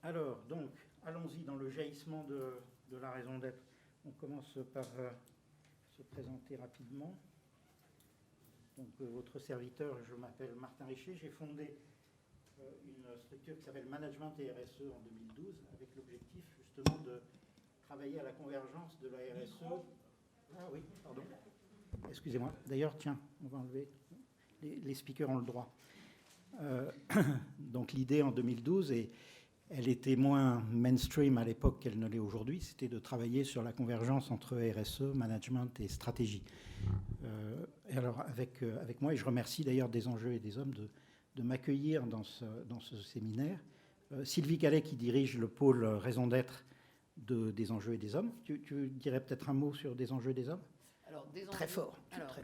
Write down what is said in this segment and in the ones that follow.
Alors, donc, allons-y dans le jaillissement de la raison d'être. On commence par se présenter rapidement. Donc, votre serviteur, je m'appelle Martin Richer. J'ai fondé une structure qui s'appelle Management et RSE en 2012, avec l'objectif justement de travailler à la convergence de la RSE. Ah oui, pardon. Excusez-moi. D'ailleurs, tiens, on va enlever. Les speakers ont le droit. Donc l'idée en 2012, et elle était moins mainstream à l'époque qu'elle ne l'est aujourd'hui, c'était de travailler sur la convergence entre RSE, management et stratégie. Et alors avec moi, et je remercie d'ailleurs des enjeux et des hommes de m'accueillir dans ce séminaire. Sylvie Calais qui dirige le pôle raison d'être des enjeux et des hommes. Tu dirais peut-être un mot sur des enjeux et des hommes? Alors, très fort.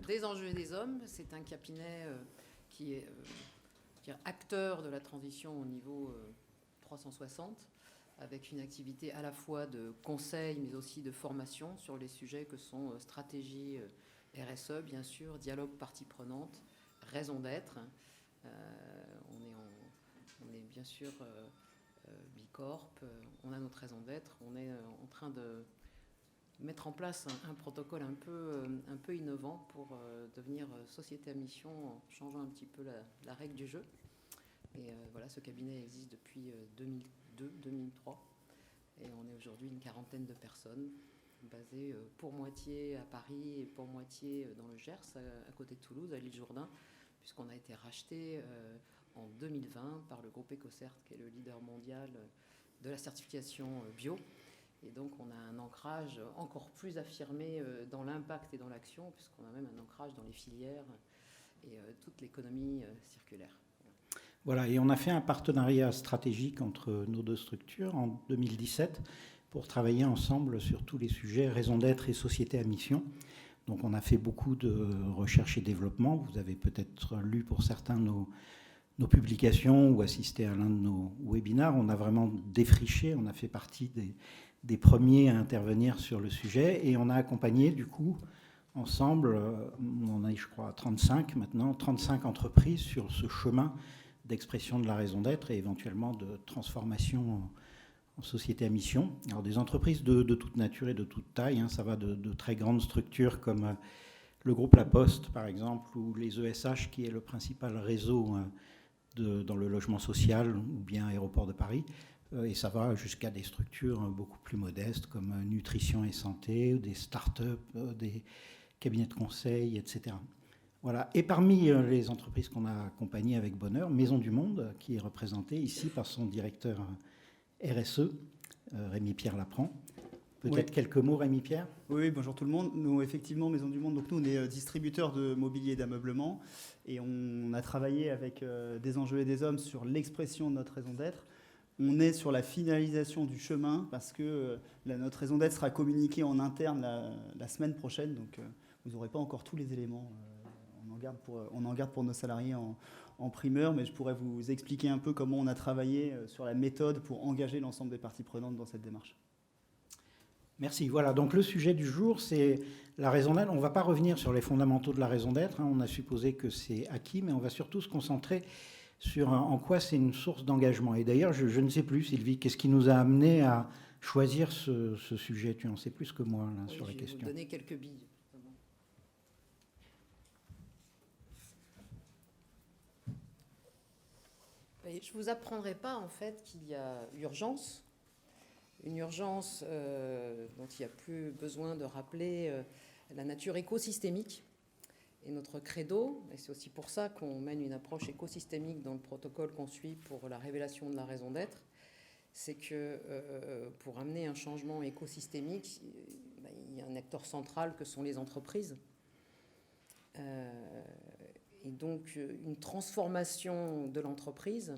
Des enjeux et des hommes, c'est un cabinet qui est acteur de la transition au niveau 360, avec une activité à la fois de conseil, mais aussi de formation sur les sujets que sont stratégie RSE, bien sûr, dialogue parties prenantes, raison d'être. On est bien sûr Bicorp, on a notre raison d'être, on est en train de mettre en place un protocole un peu innovant pour devenir société à mission en changeant un petit peu la règle du jeu. Et voilà, ce cabinet existe depuis 2002-2003. Et on est aujourd'hui une quarantaine de personnes basées pour moitié à Paris et pour moitié dans le Gers, à côté de Toulouse, à l'île Jourdain, puisqu'on a été racheté en 2020 par le groupe EcoCert, qui est le leader mondial de la certification bio. Et donc, on a un ancrage encore plus affirmé dans l'impact et dans l'action, puisqu'on a même un ancrage dans les filières et toute l'économie circulaire. Voilà, et on a fait un partenariat stratégique entre nos deux structures en 2017 pour travailler ensemble sur tous les sujets raison d'être et société à mission. Donc, on a fait beaucoup de recherche et développement. Vous avez peut-être lu pour certains nos publications ou assisté à l'un de nos webinars. On a vraiment défriché, on a fait partie des premiers à intervenir sur le sujet et on a accompagné du coup ensemble, on en a je crois 35 maintenant, 35 entreprises sur ce chemin d'expression de la raison d'être et éventuellement de transformation en société à mission. Alors des entreprises de toute nature et de toute taille, ça va de très grandes structures comme le groupe La Poste par exemple ou les ESH qui est le principal réseau dans le logement social ou bien Aéroport de Paris. Et ça va jusqu'à des structures beaucoup plus modestes comme nutrition et santé, des start-up, des cabinets de conseil, etc. Voilà. Et parmi les entreprises qu'on a accompagnées avec bonheur, Maison du Monde, qui est représentée ici par son directeur RSE, Rémi-Pierre Laprand. Peut-être quelques mots, Rémi-Pierre? Oui, bonjour tout le monde. Nous, effectivement, Maison du Monde, donc nous, on est distributeurs de mobilier et d'ameublement. Et on a travaillé avec des enjeux et des hommes sur l'expression de notre raison d'être. On est sur la finalisation du chemin parce que notre raison d'être sera communiquée en interne la semaine prochaine. Donc, vous n'aurez pas encore tous les éléments. On en garde pour nos salariés en primeur, mais je pourrais vous expliquer un peu comment on a travaillé sur la méthode pour engager l'ensemble des parties prenantes dans cette démarche. Merci. Voilà, donc le sujet du jour, c'est la raison d'être. On ne va pas revenir sur les fondamentaux de la raison d'être. On a supposé que c'est acquis, mais on va surtout se concentrer sur en quoi c'est une source d'engagement. Et d'ailleurs, je ne sais plus, Sylvie, qu'est-ce qui nous a amené à choisir ce sujet? Tu en sais plus que moi là, sur la question. Je vais vous donner quelques billes. Et je ne vous apprendrai pas, en fait, qu'il y a urgence. Une urgence dont il n'y a plus besoin de rappeler la nature écosystémique et notre credo. Et c'est aussi pour ça qu'on mène une approche écosystémique dans le protocole qu'on suit pour la révélation de la raison d'être. C'est que pour amener un changement écosystémique, il y a un acteur central que sont les entreprises. Et donc une transformation de l'entreprise,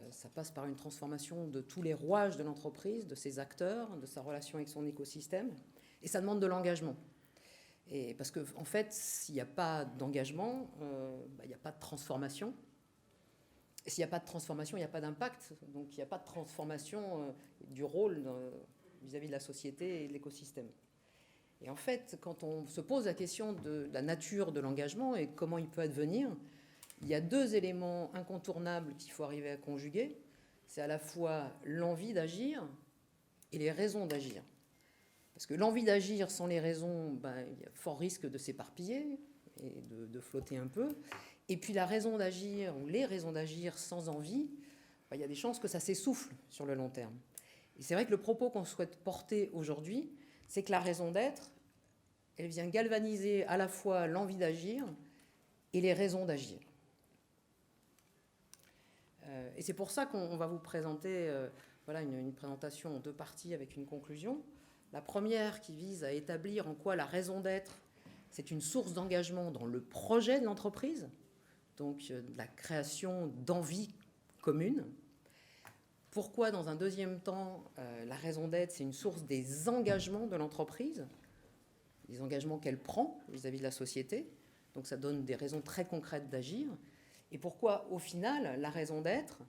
ça passe par une transformation de tous les rouages de l'entreprise, de ses acteurs, de sa relation avec son écosystème. Et ça demande de l'engagement. Et parce qu'en fait, s'il n'y a pas d'engagement, il n'y a pas de transformation. Et s'il n'y a pas de transformation, il n'y a pas d'impact. Donc il n'y a pas de transformation du rôle vis-à-vis de la société et de l'écosystème. Et en fait, quand on se pose la question de la nature de l'engagement et comment il peut advenir, il y a deux éléments incontournables qu'il faut arriver à conjuguer. c'est à la fois l'envie d'agir et les raisons d'agir. Parce que l'envie d'agir sans les raisons, il y a fort risque de s'éparpiller et de flotter un peu. Et puis la raison d'agir, ou les raisons d'agir sans envie, il y a des chances que ça s'essouffle sur le long terme. Et c'est vrai que le propos qu'on souhaite porter aujourd'hui, c'est que la raison d'être, elle vient galvaniser à la fois l'envie d'agir et les raisons d'agir. Et c'est pour ça qu'on va vous présenter une présentation en 2 parties avec une conclusion. La première qui vise à établir en quoi la raison d'être, c'est une source d'engagement dans le projet de l'entreprise, donc de la création d'envie commune. Pourquoi, dans un deuxième temps, la raison d'être, c'est une source des engagements de l'entreprise, des engagements qu'elle prend vis-à-vis de la société. Donc ça donne des raisons très concrètes d'agir. Et pourquoi, au final, la raison d'être,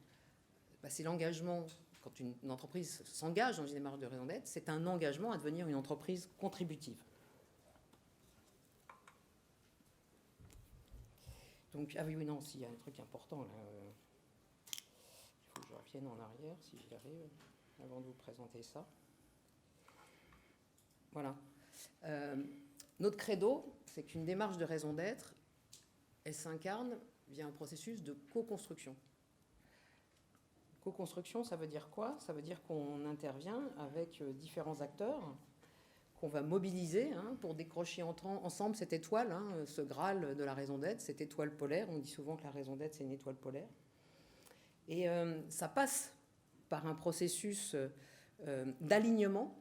c'est l'engagement. Quand une entreprise s'engage dans une démarche de raison d'être, c'est un engagement à devenir une entreprise contributive. Donc, ah oui, non, s'il y a un truc important, là, il faut que je revienne en arrière, si j'y arrive, avant de vous présenter ça. Voilà. Notre credo, c'est qu'une démarche de raison d'être, elle s'incarne via un processus de co-construction. Co-construction, ça veut dire quoi? Ça veut dire qu'on intervient avec différents acteurs qu'on va mobiliser pour décrocher ensemble cette étoile, ce Graal de la raison d'être, cette étoile polaire. On dit souvent que la raison d'être, c'est une étoile polaire. Et ça passe par un processus d'alignement,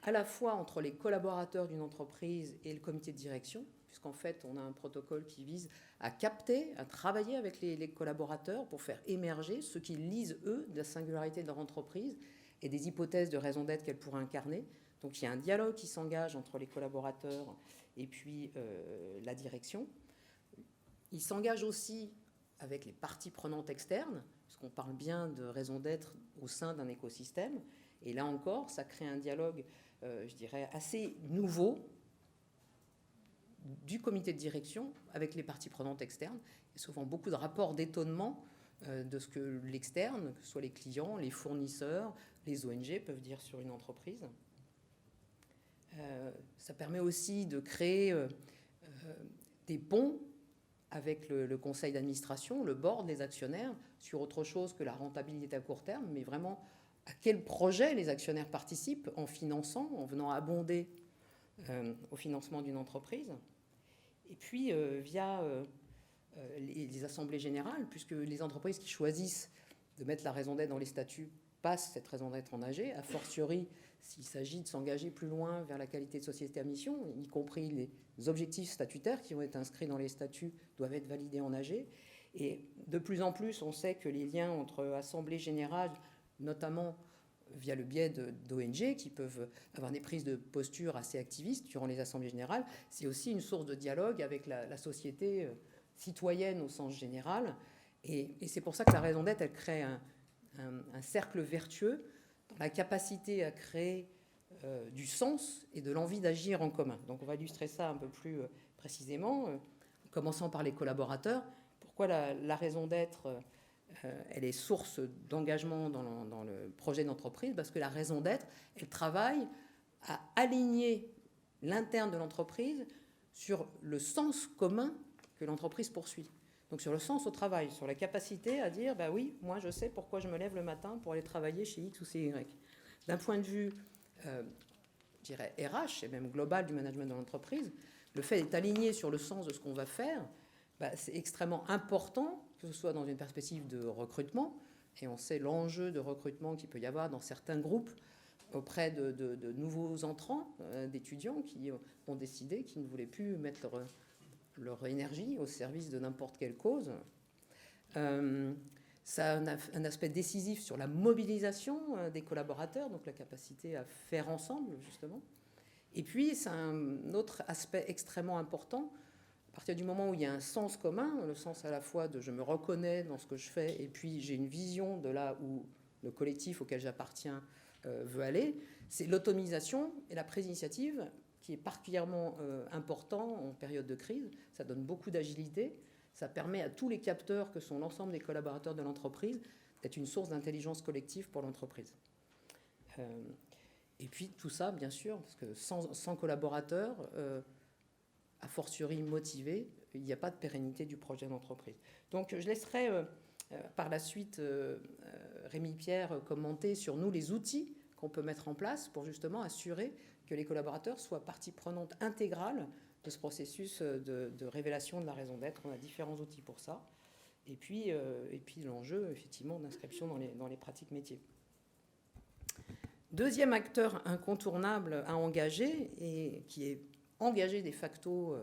à la fois entre les collaborateurs d'une entreprise et le comité de direction, puisqu'en fait, on a un protocole qui vise à capter, à travailler avec les collaborateurs pour faire émerger ce qu'ils lisent, eux, de la singularité de leur entreprise et des hypothèses de raison d'être qu'elle pourrait incarner. Donc il y a un dialogue qui s'engage entre les collaborateurs et puis la direction. Il s'engage aussi avec les parties prenantes externes, puisqu'on parle bien de raison d'être au sein d'un écosystème. Et là encore, ça crée un dialogue, je dirais, assez nouveau du comité de direction avec les parties prenantes externes. Il y a souvent beaucoup de rapports d'étonnement de ce que l'externe, que ce soit les clients, les fournisseurs, les ONG peuvent dire sur une entreprise. Ça permet aussi de créer des ponts avec le conseil d'administration, le board, les actionnaires, sur autre chose que la rentabilité à court terme, mais vraiment à quel projet les actionnaires participent en finançant, en venant abonder au financement d'une entreprise. Et puis, via les assemblées générales, puisque les entreprises qui choisissent de mettre la raison d'être dans les statuts passent cette raison d'être en AG, a fortiori s'il s'agit de s'engager plus loin vers la qualité de société à mission, y compris les objectifs statutaires qui vont être inscrits dans les statuts doivent être validés en AG. Et de plus en plus, on sait que les liens entre assemblées générales, notamment via le biais d'ONG, qui peuvent avoir des prises de posture assez activistes durant les assemblées générales, c'est aussi une source de dialogue avec la société citoyenne au sens général. Et c'est pour ça que la raison d'être, elle crée un cercle vertueux dans la capacité à créer du sens et de l'envie d'agir en commun. Donc on va illustrer ça un peu plus précisément, en commençant par les collaborateurs. Pourquoi la raison d'être elle est source d'engagement dans le projet d'entreprise? Parce que la raison d'être, elle travaille à aligner l'interne de l'entreprise sur le sens commun que l'entreprise poursuit. Donc sur le sens au travail, sur la capacité à dire, bah oui, moi je sais pourquoi je me lève le matin pour aller travailler chez X ou chez Y. D'un point de vue, je dirais, RH et même global du management de l'entreprise, le fait d'être aligné sur le sens de ce qu'on va faire, c'est extrêmement important, que ce soit dans une perspective de recrutement, et on sait l'enjeu de recrutement qu'il peut y avoir dans certains groupes auprès de nouveaux entrants, d'étudiants qui ont décidé qu'ils ne voulaient plus mettre leur énergie au service de n'importe quelle cause. Ça a un aspect décisif sur la mobilisation des collaborateurs, donc la capacité à faire ensemble, justement. Et puis, c'est un autre aspect extrêmement important. À partir du moment où il y a un sens commun, le sens à la fois de je me reconnais dans ce que je fais, et puis j'ai une vision de là où le collectif auquel j'appartiens veut aller, c'est l'autonomisation et la prise d'initiative qui est particulièrement important en période de crise. Ça donne beaucoup d'agilité. Ça permet à tous les capteurs que sont l'ensemble des collaborateurs de l'entreprise être une source d'intelligence collective pour l'entreprise. Et puis tout ça, bien sûr, parce que sans collaborateurs, a fortiori motivés, il n'y a pas de pérennité du projet d'entreprise. Donc je laisserai par la suite Rémi Pierre commenter sur nous les outils qu'on peut mettre en place pour justement assurer que les collaborateurs soient partie prenante intégrale de ce processus de révélation de la raison d'être. On a différents outils pour ça. Et puis l'enjeu, effectivement, d'inscription dans les pratiques métiers. Deuxième acteur incontournable à engager, et qui est engagé de facto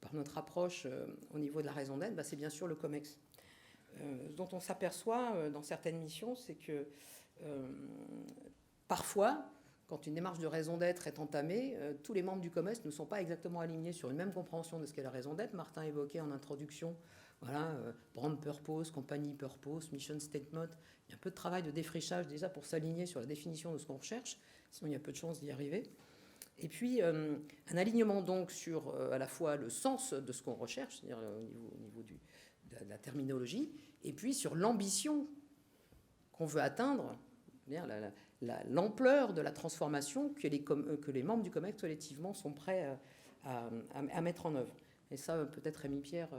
par notre approche au niveau de la raison d'être, c'est bien sûr le COMEX. Dont on s'aperçoit dans certaines missions, c'est que parfois, quand une démarche de raison d'être est entamée, tous les membres du COMEX ne sont pas exactement alignés sur une même compréhension de ce qu'est la raison d'être. Martin évoquait en introduction, brand purpose, company purpose, mission statement. Il y a un peu de travail de défrichage déjà pour s'aligner sur la définition de ce qu'on recherche, sinon il y a peu de chances d'y arriver. Et puis un alignement donc sur à la fois le sens de ce qu'on recherche, c'est-à-dire au niveau de la terminologie, et puis sur l'ambition qu'on veut atteindre, c'est-à-dire l'ampleur de la transformation que les membres du COMEX collectivement sont prêts à mettre en œuvre. Et ça, peut-être Rémi Pierre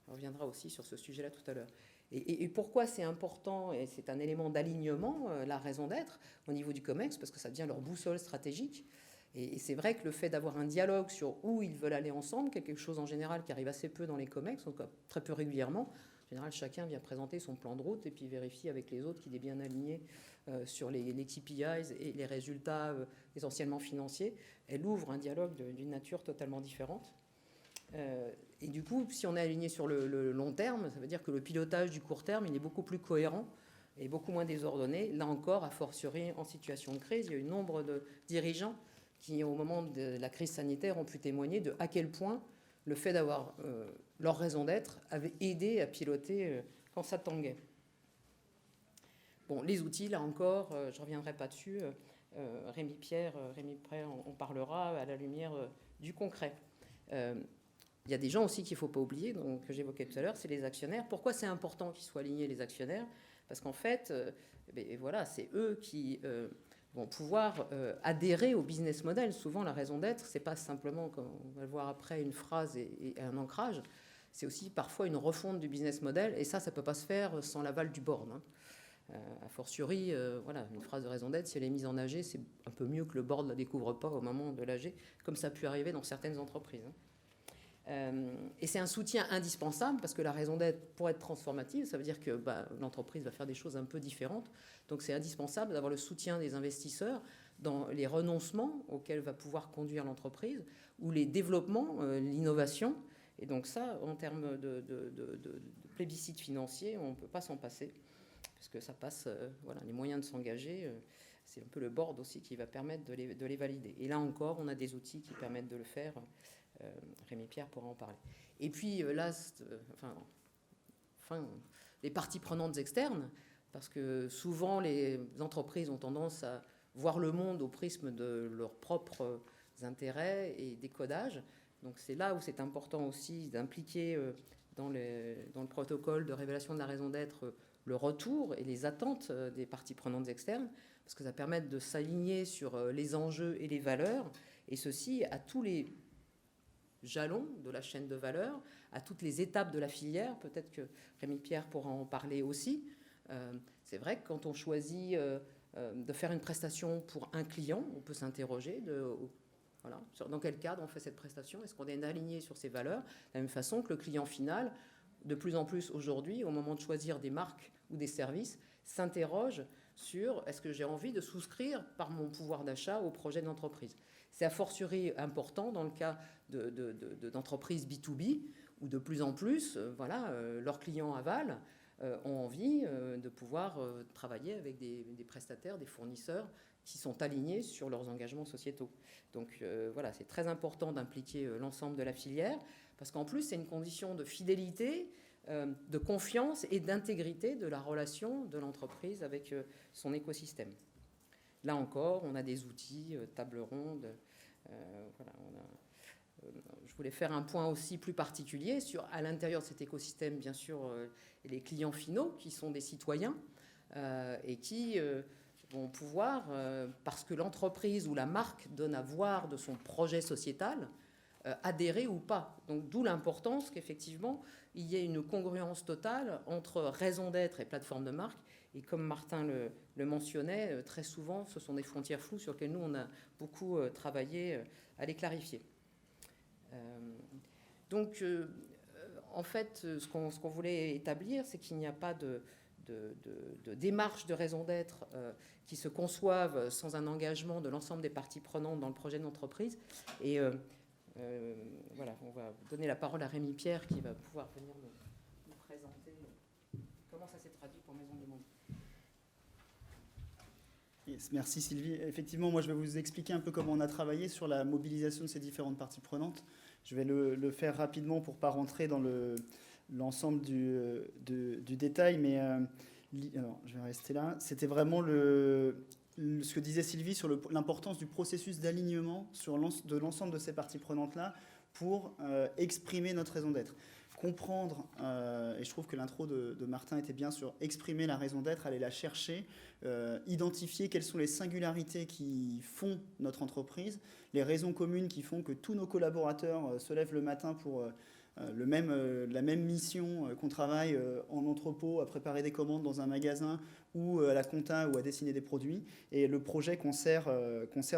reviendra aussi sur ce sujet-là tout à l'heure. Et pourquoi c'est important, et c'est un élément d'alignement, la raison d'être au niveau du COMEX, parce que ça devient leur boussole stratégique. Et c'est vrai que le fait d'avoir un dialogue sur où ils veulent aller ensemble, quelque chose en général qui arrive assez peu dans les COMEX, donc très peu régulièrement. En général, chacun vient présenter son plan de route et puis vérifie avec les autres qu'il est bien aligné sur les KPIs et les résultats essentiellement financiers. Elle ouvre un dialogue d'une nature totalement différente. Et du coup, si on est aligné sur le long terme, ça veut dire que le pilotage du court terme, il est beaucoup plus cohérent et beaucoup moins désordonné. Là encore, a fortiori en situation de crise, il y a eu nombre de dirigeants qui, au moment de la crise sanitaire, ont pu témoigner de à quel point le fait d'avoir leur raison d'être avait aidé à piloter quand ça tanguait. Bon, les outils, là encore, je ne reviendrai pas dessus. Rémi Pierre en parlera à la lumière du concret. Il y a des gens aussi qu'il ne faut pas oublier, donc, que j'évoquais tout à l'heure, c'est les actionnaires. Pourquoi c'est important qu'ils soient alignés, les actionnaires ? Parce qu'en fait, c'est eux qui vont pouvoir adhérer au business model. Souvent, la raison d'être, ce n'est pas simplement, comme on va le voir après, une phrase et un ancrage. C'est aussi parfois une refonte du business model. Et ça ne peut pas se faire sans l'aval du board. A fortiori, une phrase de raison d'être, si elle est mise en AG, c'est un peu mieux que le board ne la découvre pas au moment de l'AG, comme ça a pu arriver dans certaines entreprises. Et c'est un soutien indispensable parce que la raison d'être, pour être transformative, ça veut dire que l'entreprise va faire des choses un peu différentes. Donc c'est indispensable d'avoir le soutien des investisseurs dans les renoncements auxquels va pouvoir conduire l'entreprise ou les développements, l'innovation. Et donc ça, en termes de plébiscite financier, on ne peut pas s'en passer parce que ça passe, les moyens de s'engager, c'est un peu le board aussi qui va permettre de les valider. Et là encore, on a des outils qui permettent de le faire. Rémi Pierre pourra en parler. Et puis les parties prenantes externes, parce que souvent les entreprises ont tendance à voir le monde au prisme de leurs propres intérêts et décodages. Donc c'est là où c'est important aussi d'impliquer dans le protocole de révélation de la raison d'être le retour et les attentes des parties prenantes externes, parce que ça permet de s'aligner sur les enjeux et les valeurs, et ceci à tous les jalons de la chaîne de valeur, à toutes les étapes de la filière. Peut-être que Rémi Pierre pourra en parler aussi. C'est vrai que quand on choisit de faire une prestation pour un client, on peut s'interroger dans quel cadre on fait cette prestation. Est-ce qu'on est aligné sur ces valeurs ? De la même façon que le client final, de plus en plus aujourd'hui, au moment de choisir des marques ou des services, s'interroge sur est-ce que j'ai envie de souscrire par mon pouvoir d'achat au projet de l'entreprise. C'est a fortiori important dans le cas d'entreprises B2B, où de plus en plus, leurs clients aval ont envie de pouvoir travailler avec des prestataires, des fournisseurs qui sont alignés sur leurs engagements sociétaux. Donc c'est très important d'impliquer l'ensemble de la filière, parce qu'en plus, c'est une condition de fidélité, de confiance et d'intégrité de la relation de l'entreprise avec son écosystème. Là encore, on a des outils, table ronde. Je voulais faire un point aussi plus particulier sur, à l'intérieur de cet écosystème, bien sûr, les clients finaux qui sont des citoyens. et qui vont pouvoir, parce que l'entreprise ou la marque donne à voir de son projet sociétal, adhérer ou pas. Donc d'où l'importance qu'effectivement il y ait une congruence totale entre raison d'être et plateforme de marque. Et comme Martin le mentionnait, très souvent ce sont des frontières floues sur lesquelles nous on a beaucoup travaillé à les clarifier. Donc en fait ce qu'on voulait établir, c'est qu'il n'y a pas de démarche de raison d'être qui se conçoivent sans un engagement de l'ensemble des parties prenantes dans le projet d'entreprise. Et voilà, on va donner la parole à Rémi Pierre qui va pouvoir venir nous présenter comment ça s'est traduit pour Maisons du Monde. Yes, merci Sylvie. Effectivement, moi je vais vous expliquer un peu comment on a travaillé sur la mobilisation de ces différentes parties prenantes. Je vais le faire rapidement pour ne pas rentrer dans l'ensemble du détail, mais alors, je vais rester là. C'était vraiment ce que disait Sylvie sur l'importance du processus d'alignement de l'ensemble de ces parties prenantes-là pour exprimer notre raison d'être. Comprendre, et je trouve que l'intro de Martin était bien sur exprimer la raison d'être, aller la chercher, identifier quelles sont les singularités qui font notre entreprise, les raisons communes qui font que tous nos collaborateurs se lèvent le matin pour la même mission, qu'on travaille en entrepôt, à préparer des commandes dans un magasin ou à la compta ou à dessiner des produits, et le projet qu'on sert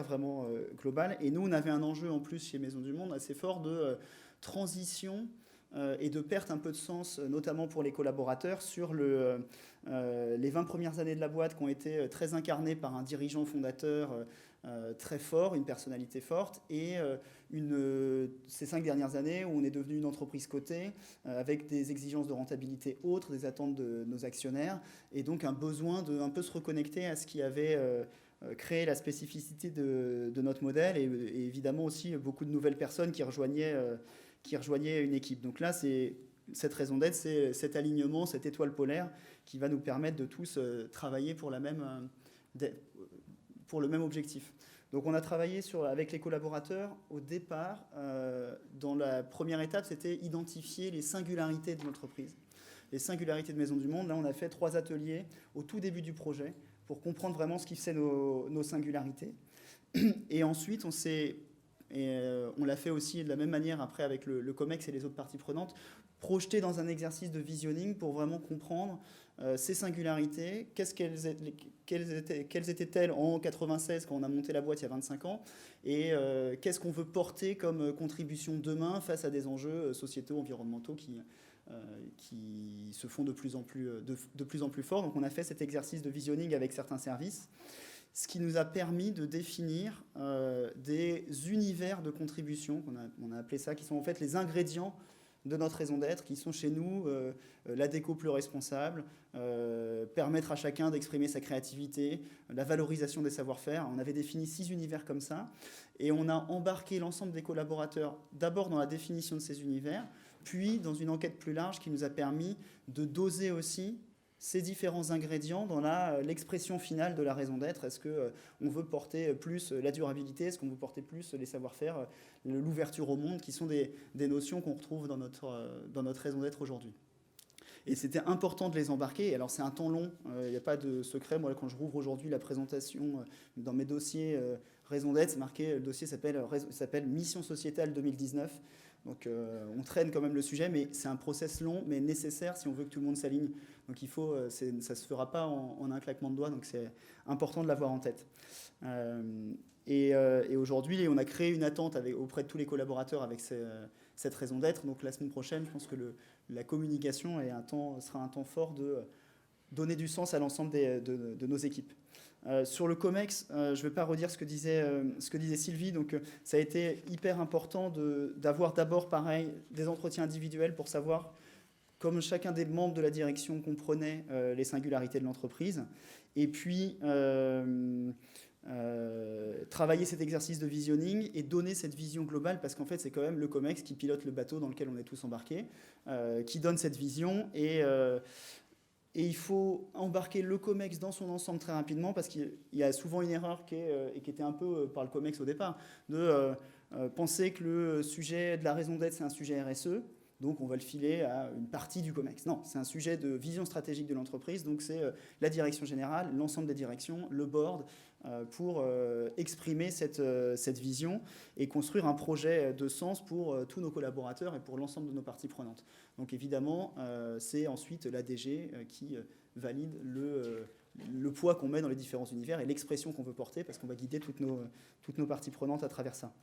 vraiment global. Et nous, on avait un enjeu en plus chez Maisons du Monde assez fort de transition et de perte un peu de sens, notamment pour les collaborateurs, sur les 20 premières années de la boîte qui ont été très incarnées par un dirigeant fondateur très fort, une personnalité forte, et ces 5 dernières années où on est devenu une entreprise cotée avec des exigences de rentabilité autres, des attentes de nos actionnaires, et donc un besoin de un peu se reconnecter à ce qui avait créé la spécificité de notre modèle, et évidemment aussi beaucoup de nouvelles personnes qui rejoignaient une équipe. Donc là, cette raison d'être, c'est cet alignement, cette étoile polaire qui va nous permettre de tous travailler pour le même objectif. Donc on a travaillé avec les collaborateurs au départ. Dans la première étape, c'était identifier les singularités de l'entreprise, les singularités de Maisons du Monde. Là, on a fait 3 ateliers au tout début du projet pour comprendre vraiment ce qui faisait nos singularités. Et ensuite, on l'a fait aussi de la même manière après avec le COMEX et les autres parties prenantes, projeté dans un exercice de visionning pour vraiment comprendre ces singularités, quelles étaient-elles en 96 quand on a monté la boîte il y a 25 ans, et qu'est-ce qu'on veut porter comme contribution demain face à des enjeux sociétaux, environnementaux qui se font de plus en plus forts. Donc on a fait cet exercice de visionning avec certains services, ce qui nous a permis de définir des univers de contribution, on a appelé ça, qui sont en fait les ingrédients de notre raison d'être, qui sont chez nous la déco plus responsable, permettre à chacun d'exprimer sa créativité, la valorisation des savoir-faire. On avait défini 6 univers comme ça, et on a embarqué l'ensemble des collaborateurs d'abord dans la définition de ces univers, puis dans une enquête plus large qui nous a permis de doser aussi ces différents ingrédients dans l'expression finale de la raison d'être. Est-ce qu'on veut porter plus la durabilité? Est-ce qu'on veut porter plus les savoir-faire, l'ouverture au monde, qui sont des notions qu'on retrouve dans notre raison d'être aujourd'hui? Et c'était important de les embarquer. Alors c'est un temps long, il n'y a pas de secret. Moi, quand je rouvre aujourd'hui la présentation dans mes dossiers raison d'être, c'est marqué, le dossier s'appelle Mission sociétale 2019. Donc on traîne quand même le sujet, mais c'est un process long, mais nécessaire si on veut que tout le monde s'aligne. Donc ça ne se fera pas en un claquement de doigts, donc c'est important de l'avoir en tête. Et aujourd'hui, on a créé une attente auprès de tous les collaborateurs avec cette raison d'être. Donc la semaine prochaine, je pense que la communication sera un temps fort de donner du sens à l'ensemble de nos équipes. Sur le COMEX, je ne vais pas redire ce que disait Sylvie. Donc, ça a été hyper important d'avoir d'abord, pareil, des entretiens individuels pour savoir, comme chacun des membres de la direction comprenait les singularités de l'entreprise. Et puis, travailler cet exercice de visionning et donner cette vision globale, parce qu'en fait, c'est quand même le COMEX qui pilote le bateau dans lequel on est tous embarqués, qui donne cette vision. Et il faut embarquer le COMEX dans son ensemble très rapidement, parce qu'il y a souvent une erreur qui était un peu par le COMEX au départ, de penser que le sujet de la raison d'être, c'est un sujet RSE, donc on va le filer à une partie du COMEX. Non, c'est un sujet de vision stratégique de l'entreprise, donc c'est la direction générale, l'ensemble des directions, le board, pour exprimer cette vision et construire un projet de sens pour tous nos collaborateurs et pour l'ensemble de nos parties prenantes. Donc évidemment, c'est ensuite l'ADG qui valide le poids qu'on met dans les différents univers et l'expression qu'on veut porter, parce qu'on va guider toutes nos parties prenantes à travers ça.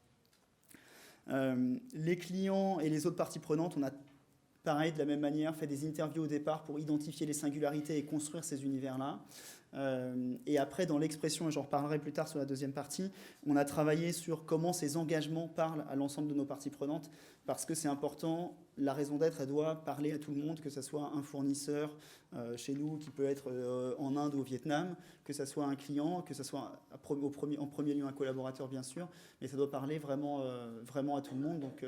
Les clients et les autres parties prenantes, on a pareil, de la même manière, fait des interviews au départ pour identifier les singularités et construire ces univers-là. Et après, dans l'expression, et j'en reparlerai plus tard sur la deuxième partie, on a travaillé sur comment ces engagements parlent à l'ensemble de nos parties prenantes, parce que c'est important, la raison d'être, elle doit parler à tout le monde, que ce soit un fournisseur chez nous qui peut être en Inde ou au Vietnam, que ce soit un client, que ce soit en premier lieu un collaborateur bien sûr, mais ça doit parler vraiment à tout le monde. Donc,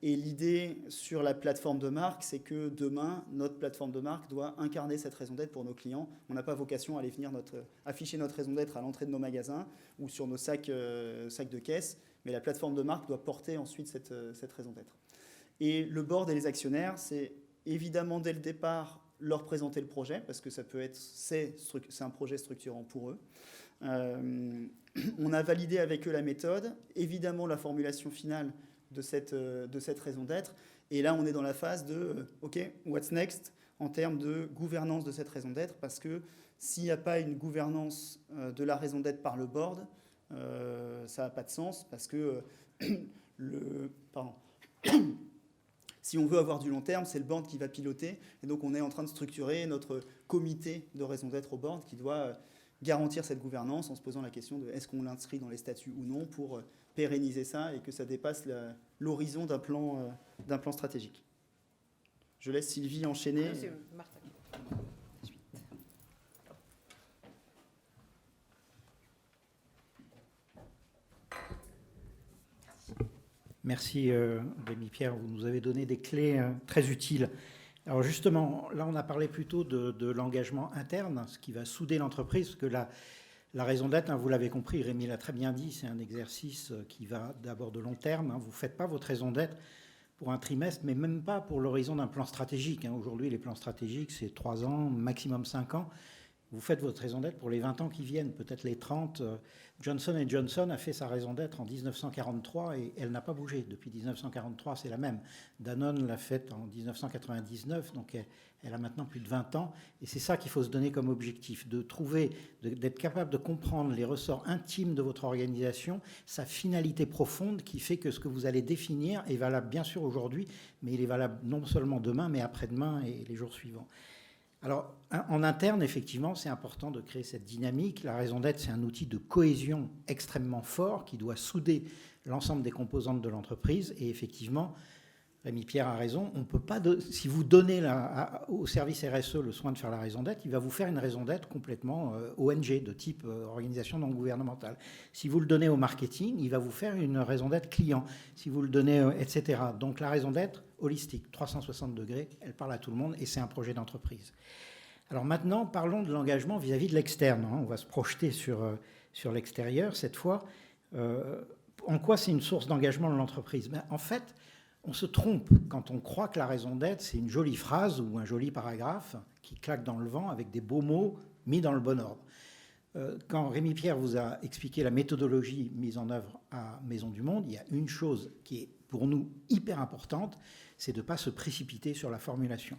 et l'idée sur la plateforme de marque, c'est que demain, notre plateforme de marque doit incarner cette raison d'être pour nos clients. On n'a pas vocation à aller venir afficher notre raison d'être à l'entrée de nos magasins ou sur nos sacs de caisse, mais la plateforme de marque doit porter ensuite cette raison d'être. Et le board et les actionnaires, c'est évidemment dès le départ leur présenter le projet, parce que c'est un projet structurant pour eux. On a validé avec eux la méthode, évidemment la formulation finale de cette raison d'être. Et là, on est dans la phase de OK, what's next en termes de gouvernance de cette raison d'être, parce que s'il n'y a pas une gouvernance de la raison d'être par le board, ça n'a pas de sens, parce que si on veut avoir du long terme, c'est le board qui va piloter. Et donc, on est en train de structurer notre comité de raison d'être au board qui doit garantir cette gouvernance en se posant la question de est-ce qu'on l'inscrit dans les statuts ou non pour pérenniser ça et que ça dépasse l'horizon d'un plan stratégique. Je laisse Sylvie enchaîner. Monsieur Martin. Merci Rémi-Pierre, vous nous avez donné des clés très utiles. Alors justement, là on a parlé plutôt de l'engagement interne, ce qui va souder l'entreprise, parce que la raison d'être, hein, vous l'avez compris, Rémi l'a très bien dit, c'est un exercice qui va d'abord de long terme. Hein, vous ne faites pas votre raison d'être pour un trimestre, mais même pas pour l'horizon d'un plan stratégique. Hein. Aujourd'hui, les plans stratégiques, c'est 3 ans, maximum 5 ans. Vous faites votre raison d'être pour les 20 ans qui viennent, peut-être les 30. Johnson & Johnson a fait sa raison d'être en 1943 et elle n'a pas bougé. Depuis 1943, c'est la même. Danone l'a faite en 1999, donc elle a maintenant plus de 20 ans. Et c'est ça qu'il faut se donner comme objectif, d'être capable de comprendre les ressorts intimes de votre organisation, sa finalité profonde qui fait que ce que vous allez définir est valable bien sûr aujourd'hui, mais il est valable non seulement demain, mais après-demain et les jours suivants. Alors, en interne, effectivement, c'est important de créer cette dynamique. La raison d'être, c'est un outil de cohésion extrêmement fort qui doit souder l'ensemble des composantes de l'entreprise. Et effectivement, Rémi-Pierre a raison, on peut pas si vous donnez au service RSE le soin de faire la raison d'être, il va vous faire une raison d'être complètement ONG, de type organisation non gouvernementale. Si vous le donnez au marketing, il va vous faire une raison d'être client. Si vous le donnez, etc. Donc la raison d'être holistique, 360 degrés, elle parle à tout le monde et c'est un projet d'entreprise. Alors maintenant, parlons de l'engagement vis-à-vis de l'externe. On va se projeter sur l'extérieur cette fois. En quoi c'est une source d'engagement de l'entreprise ? En fait, on se trompe quand on croit que la raison d'être, c'est une jolie phrase ou un joli paragraphe qui claque dans le vent avec des beaux mots mis dans le bon ordre. Quand Rémi-Pierre vous a expliqué la méthodologie mise en œuvre à Maisons du Monde, il y a une chose qui est pour nous hyper importante, c'est de ne pas se précipiter sur la formulation.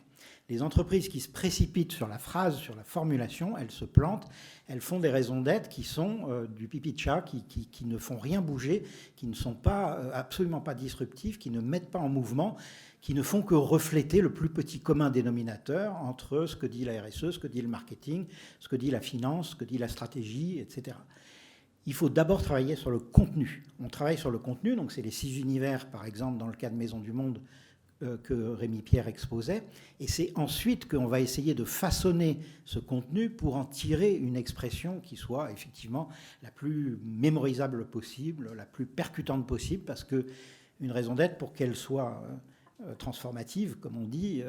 Les entreprises qui se précipitent sur la phrase, sur la formulation, elles se plantent, elles font des raisons d'être qui sont du pipi de chat, qui ne font rien bouger, qui ne sont absolument pas disruptives, qui ne mettent pas en mouvement, qui ne font que refléter le plus petit commun dénominateur entre ce que dit la RSE, ce que dit le marketing, ce que dit la finance, ce que dit la stratégie, etc. Il faut d'abord travailler sur le contenu. On travaille sur le contenu, donc c'est les 6 univers, par exemple, dans le cas de Maisons du Monde, que Rémi-Pierre exposait. Et c'est ensuite qu'on va essayer de façonner ce contenu pour en tirer une expression qui soit effectivement la plus mémorisable possible, la plus percutante possible, parce qu'une raison d'être, pour qu'elle soit transformative, comme on dit,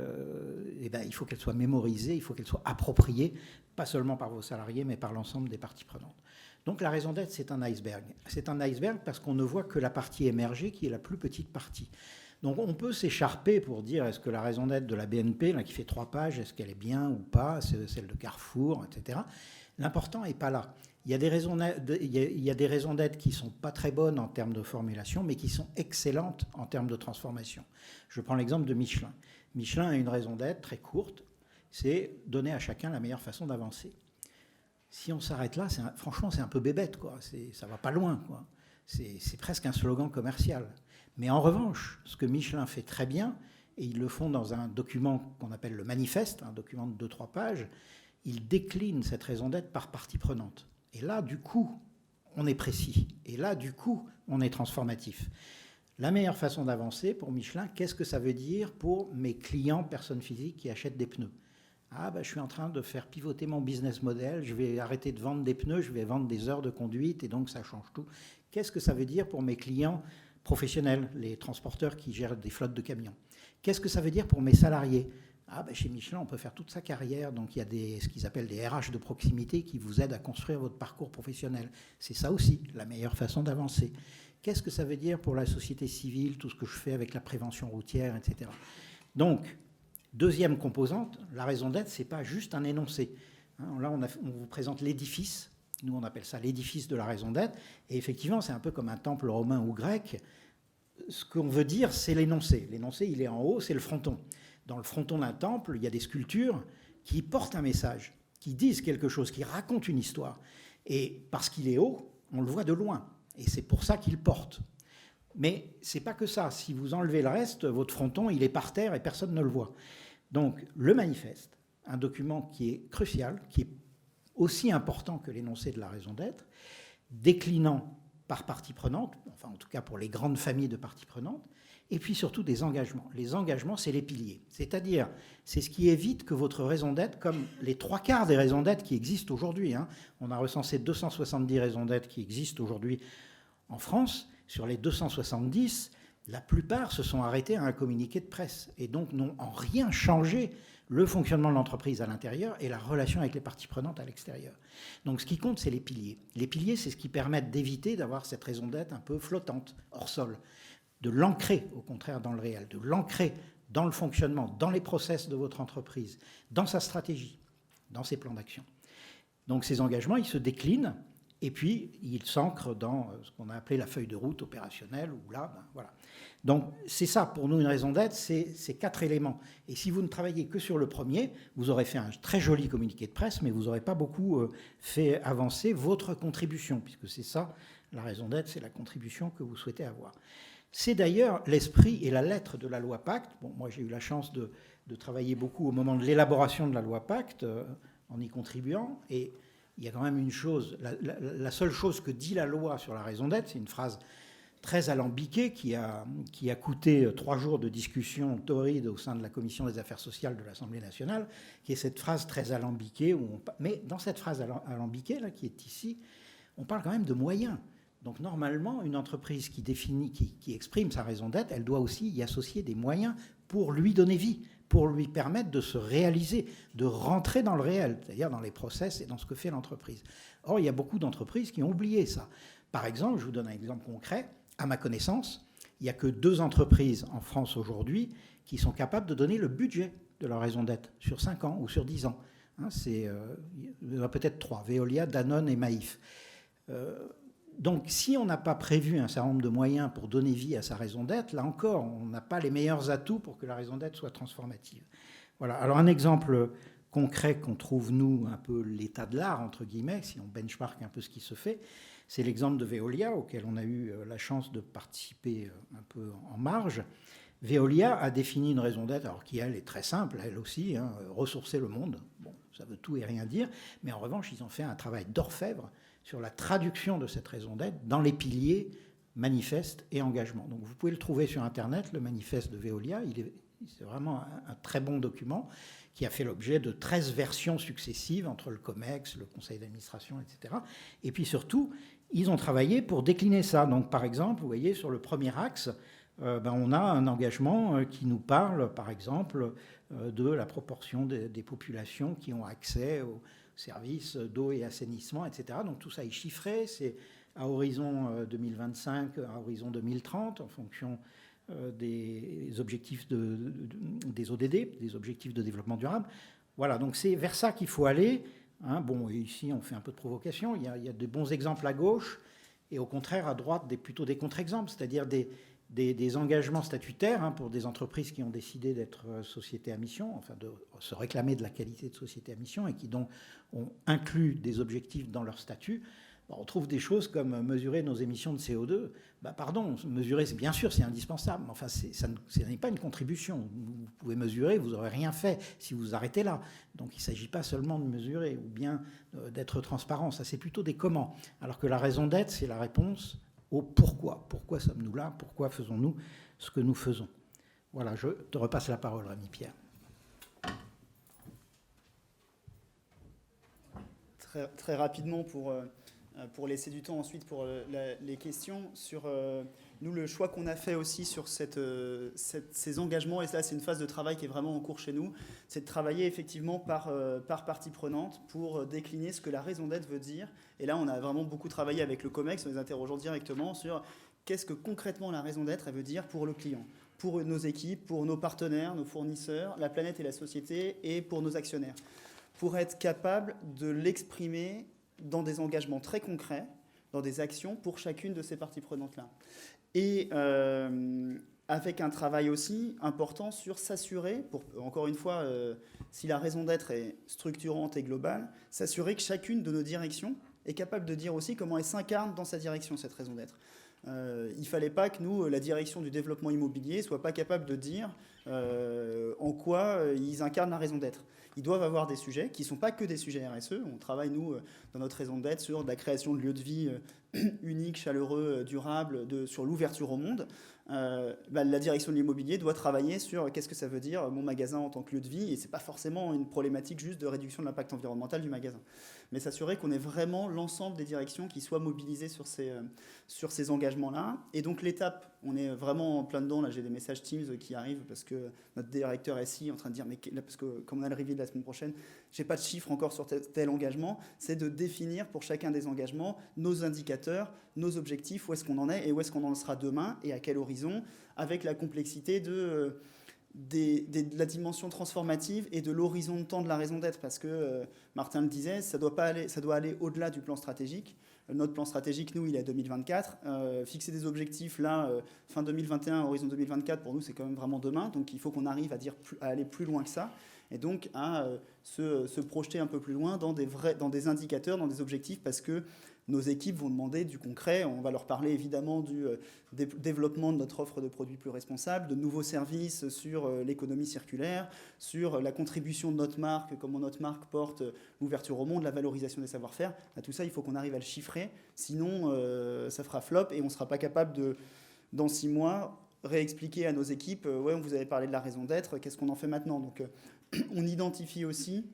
il faut qu'elle soit mémorisée, il faut qu'elle soit appropriée, pas seulement par vos salariés, mais par l'ensemble des parties prenantes. Donc la raison d'être, c'est un iceberg. C'est un iceberg parce qu'on ne voit que la partie émergée, qui est la plus petite partie. Donc on peut s'écharper pour dire est-ce que la raison d'être de la BNP, là, qui fait 3 pages, est-ce qu'elle est bien ou pas, c'est celle de Carrefour, etc. L'important n'est pas là. Il y a des raisons d'être qui ne sont pas très bonnes en termes de formulation, mais qui sont excellentes en termes de transformation. Je prends l'exemple de Michelin. Michelin a une raison d'être très courte, c'est donner à chacun la meilleure façon d'avancer. Si on s'arrête là, franchement, c'est un peu bébête, quoi. Ça ne va pas loin, quoi. C'est presque un slogan commercial. Mais en revanche, ce que Michelin fait très bien, et ils le font dans un document qu'on appelle le manifeste, un document de 2-3 pages, ils déclinent cette raison d'être par partie prenante. Et là, du coup, on est précis. Et là, du coup, on est transformatif. La meilleure façon d'avancer pour Michelin, qu'est-ce que ça veut dire pour mes clients, personnes physiques qui achètent des pneus ? Je suis en train de faire pivoter mon business model, je vais arrêter de vendre des pneus, je vais vendre des heures de conduite et donc ça change tout. Qu'est-ce que ça veut dire pour mes clients professionnels, les transporteurs qui gèrent des flottes de camions ? Qu'est-ce que ça veut dire pour mes salariés ? Chez Michelin, on peut faire toute sa carrière, donc il y a ce qu'ils appellent des RH de proximité qui vous aident à construire votre parcours professionnel. C'est ça aussi, la meilleure façon d'avancer. Qu'est-ce que ça veut dire pour la société civile, tout ce que je fais avec la prévention routière, etc. Donc, deuxième composante, la raison d'être, ce n'est pas juste un énoncé. Là, on vous présente l'édifice. Nous, on appelle ça l'édifice de la raison d'être. Et effectivement, c'est un peu comme un temple romain ou grec. Ce qu'on veut dire, c'est l'énoncé. L'énoncé, il est en haut, c'est le fronton. Dans le fronton d'un temple, il y a des sculptures qui portent un message, qui disent quelque chose, qui racontent une histoire. Et parce qu'il est haut, on le voit de loin. Et c'est pour ça qu'il porte. Mais ce n'est pas que ça. Si vous enlevez le reste, votre fronton, il est par terre et personne ne le voit. Donc, le manifeste, un document qui est crucial, qui est aussi important que l'énoncé de la raison d'être, déclinant par partie prenante, enfin en tout cas pour les grandes familles de parties prenantes, et puis surtout des engagements. Les engagements, c'est les piliers. C'est-à-dire, c'est ce qui évite que votre raison d'être, comme les 3/4 des raisons d'être qui existent aujourd'hui, on a recensé 270 raisons d'être qui existent aujourd'hui en France, sur les 270, la plupart se sont arrêtés à un communiqué de presse et donc n'ont en rien changé le fonctionnement de l'entreprise à l'intérieur et la relation avec les parties prenantes à l'extérieur. Donc ce qui compte, c'est les piliers. Les piliers, c'est ce qui permet d'éviter d'avoir cette raison d'être un peu flottante, hors sol, de l'ancrer au contraire dans le réel, de l'ancrer dans le fonctionnement, dans les process de votre entreprise, dans sa stratégie, dans ses plans d'action. Donc ces engagements, ils se déclinent et puis ils s'ancrent dans ce qu'on a appelé la feuille de route opérationnelle, où là, voilà. Donc c'est ça, pour nous, une raison d'être, c'est ces 4 éléments. Et si vous ne travaillez que sur le premier, vous aurez fait un très joli communiqué de presse, mais vous n'aurez pas beaucoup fait avancer votre contribution, puisque c'est ça, la raison d'être, c'est la contribution que vous souhaitez avoir. C'est d'ailleurs l'esprit et la lettre de la loi Pacte. Bon, moi, j'ai eu la chance de travailler beaucoup au moment de l'élaboration de la loi Pacte, en y contribuant. Et il y a quand même une chose, la seule chose que dit la loi sur la raison d'être, c'est une phrase très alambiquée qui a coûté 3 jours de discussion torride au sein de la Commission des affaires sociales de l'Assemblée nationale, qui est cette phrase très alambiquée. Mais dans cette phrase alambiquée, là, qui est ici, on parle quand même de moyens. Donc normalement, une entreprise qui exprime sa raison d'être, elle doit aussi y associer des moyens pour lui donner vie, pour lui permettre de se réaliser, de rentrer dans le réel, c'est-à-dire dans les process et dans ce que fait l'entreprise. Or, il y a beaucoup d'entreprises qui ont oublié ça. Par exemple, je vous donne un exemple concret. À ma connaissance, il n'y a que 2 entreprises en France aujourd'hui qui sont capables de donner le budget de leur raison d'être sur 5 ans ou sur 10 ans. Il y en a peut-être 3, Veolia, Danone et Maïf. Donc, si on n'a pas prévu un certain nombre de moyens pour donner vie à sa raison d'être, là encore, on n'a pas les meilleurs atouts pour que la raison d'être soit transformative. Voilà. Alors, un exemple concret qu'on trouve, nous, un peu l'état de l'art, entre guillemets, si on benchmark un peu ce qui se fait, c'est l'exemple de Veolia, auquel on a eu la chance de participer un peu en marge. Veolia a défini une raison d'être, alors qui, elle, est très simple, elle aussi, ressourcer le monde. Bon, ça veut tout et rien dire, mais en revanche, ils ont fait un travail d'orfèvre sur la traduction de cette raison d'être dans les piliers manifeste et engagement. Donc vous pouvez le trouver sur Internet, le manifeste de Veolia. C'est vraiment un très bon document qui a fait l'objet de 13 versions successives entre le COMEX, le conseil d'administration, etc. Et puis surtout, ils ont travaillé pour décliner ça. Donc par exemple, vous voyez, sur le premier axe, on a un engagement qui nous parle, par exemple, de la proportion des populations qui ont accès aux services d'eau et assainissement, etc. Donc tout ça est chiffré, c'est à horizon 2025, à horizon 2030, en fonction des objectifs des ODD, des objectifs de développement durable. Voilà, donc c'est vers ça qu'il faut aller. Hein. Bon, ici, on fait un peu de provocation. Il y a de bons exemples à gauche et au contraire, à droite, plutôt des contre-exemples, c'est-à-dire des engagements statutaires, hein, pour des entreprises qui ont décidé d'être sociétés à mission, enfin de se réclamer de la qualité de société à mission et qui donc ont inclus des objectifs dans leur statut. Bon, on trouve des choses comme mesurer nos émissions de CO2. Pardon, mesurer, bien sûr, c'est indispensable, mais enfin, ça n'est pas une contribution. Vous pouvez mesurer, vous n'aurez rien fait si vous arrêtez là. Donc il ne s'agit pas seulement de mesurer ou bien d'être transparent. Ça, c'est plutôt des comment. Alors que la raison d'être, c'est la réponse au pourquoi. Pourquoi sommes-nous là? Pourquoi faisons-nous ce que nous faisons? Voilà, je te repasse la parole, Rémi-Pierre. Très rapidement pour laisser du temps ensuite pour les questions. Sur nous, le choix qu'on a fait aussi sur ces engagements, et là c'est une phase de travail qui est vraiment en cours chez nous, c'est de travailler effectivement par partie prenante pour décliner ce que la raison d'être veut dire. Et là on a vraiment beaucoup travaillé avec le COMEX en les interrogeant directement sur qu'est-ce que concrètement la raison d'être elle veut dire pour le client, pour nos équipes, pour nos partenaires, nos fournisseurs, la planète et la société, et pour nos actionnaires, pour être capable de l'exprimer dans des engagements très concrets, dans des actions pour chacune de ces parties prenantes-là. Et avec un travail aussi important sur s'assurer, encore une fois, si la raison d'être est structurante et globale, s'assurer que chacune de nos directions est capable de dire aussi comment elle s'incarne dans sa direction, cette raison d'être. Il ne fallait pas que nous, la direction du développement immobilier, ne soit pas capable de dire en quoi ils incarnent la raison d'être. Ils doivent avoir des sujets qui ne sont pas que des sujets RSE. On travaille, nous, dans notre raison d'être, sur la création de lieux de vie uniques, chaleureux, durables, sur l'ouverture au monde. La direction de l'immobilier doit travailler sur qu'est-ce que ça veut dire mon magasin en tant que lieu de vie, et ce n'est pas forcément une problématique juste de réduction de l'impact environnemental du magasin, mais s'assurer qu'on ait vraiment l'ensemble des directions qui soient mobilisées sur ces engagements-là. Et donc l'étape, on est vraiment en plein dedans, là j'ai des messages Teams qui arrivent parce que notre directeur SI est en train de dire, mais là, parce que comme on a le review de la semaine prochaine, j'ai pas de chiffres encore sur tel engagement, c'est de définir pour chacun des engagements nos indicateurs, nos objectifs, où est-ce qu'on en est et où est-ce qu'on en sera demain et à quel horizon, avec la complexité de la dimension transformative et de l'horizon de temps de la raison d'être, parce que Martin le disait, ça doit aller au-delà du plan stratégique. Notre plan stratégique, nous, il est à 2024. Fixer des objectifs là, fin 2021, horizon 2024, pour nous, c'est quand même vraiment demain. Donc il faut qu'on arrive à aller plus loin que ça, et donc à se projeter un peu plus loin dans des indicateurs, dans des objectifs, parce que nos équipes vont demander du concret. On va leur parler évidemment du développement de notre offre de produits plus responsables, de nouveaux services sur l'économie circulaire, sur la contribution de notre marque, comment notre marque porte l'ouverture au monde, la valorisation des savoir-faire. Tout ça, il faut qu'on arrive à le chiffrer. Sinon, ça fera flop et on ne sera pas capable dans 6 mois, réexpliquer à nos équipes, ouais, on vous avait parlé de la raison d'être, qu'est-ce qu'on en fait maintenant? Donc, on identifie aussi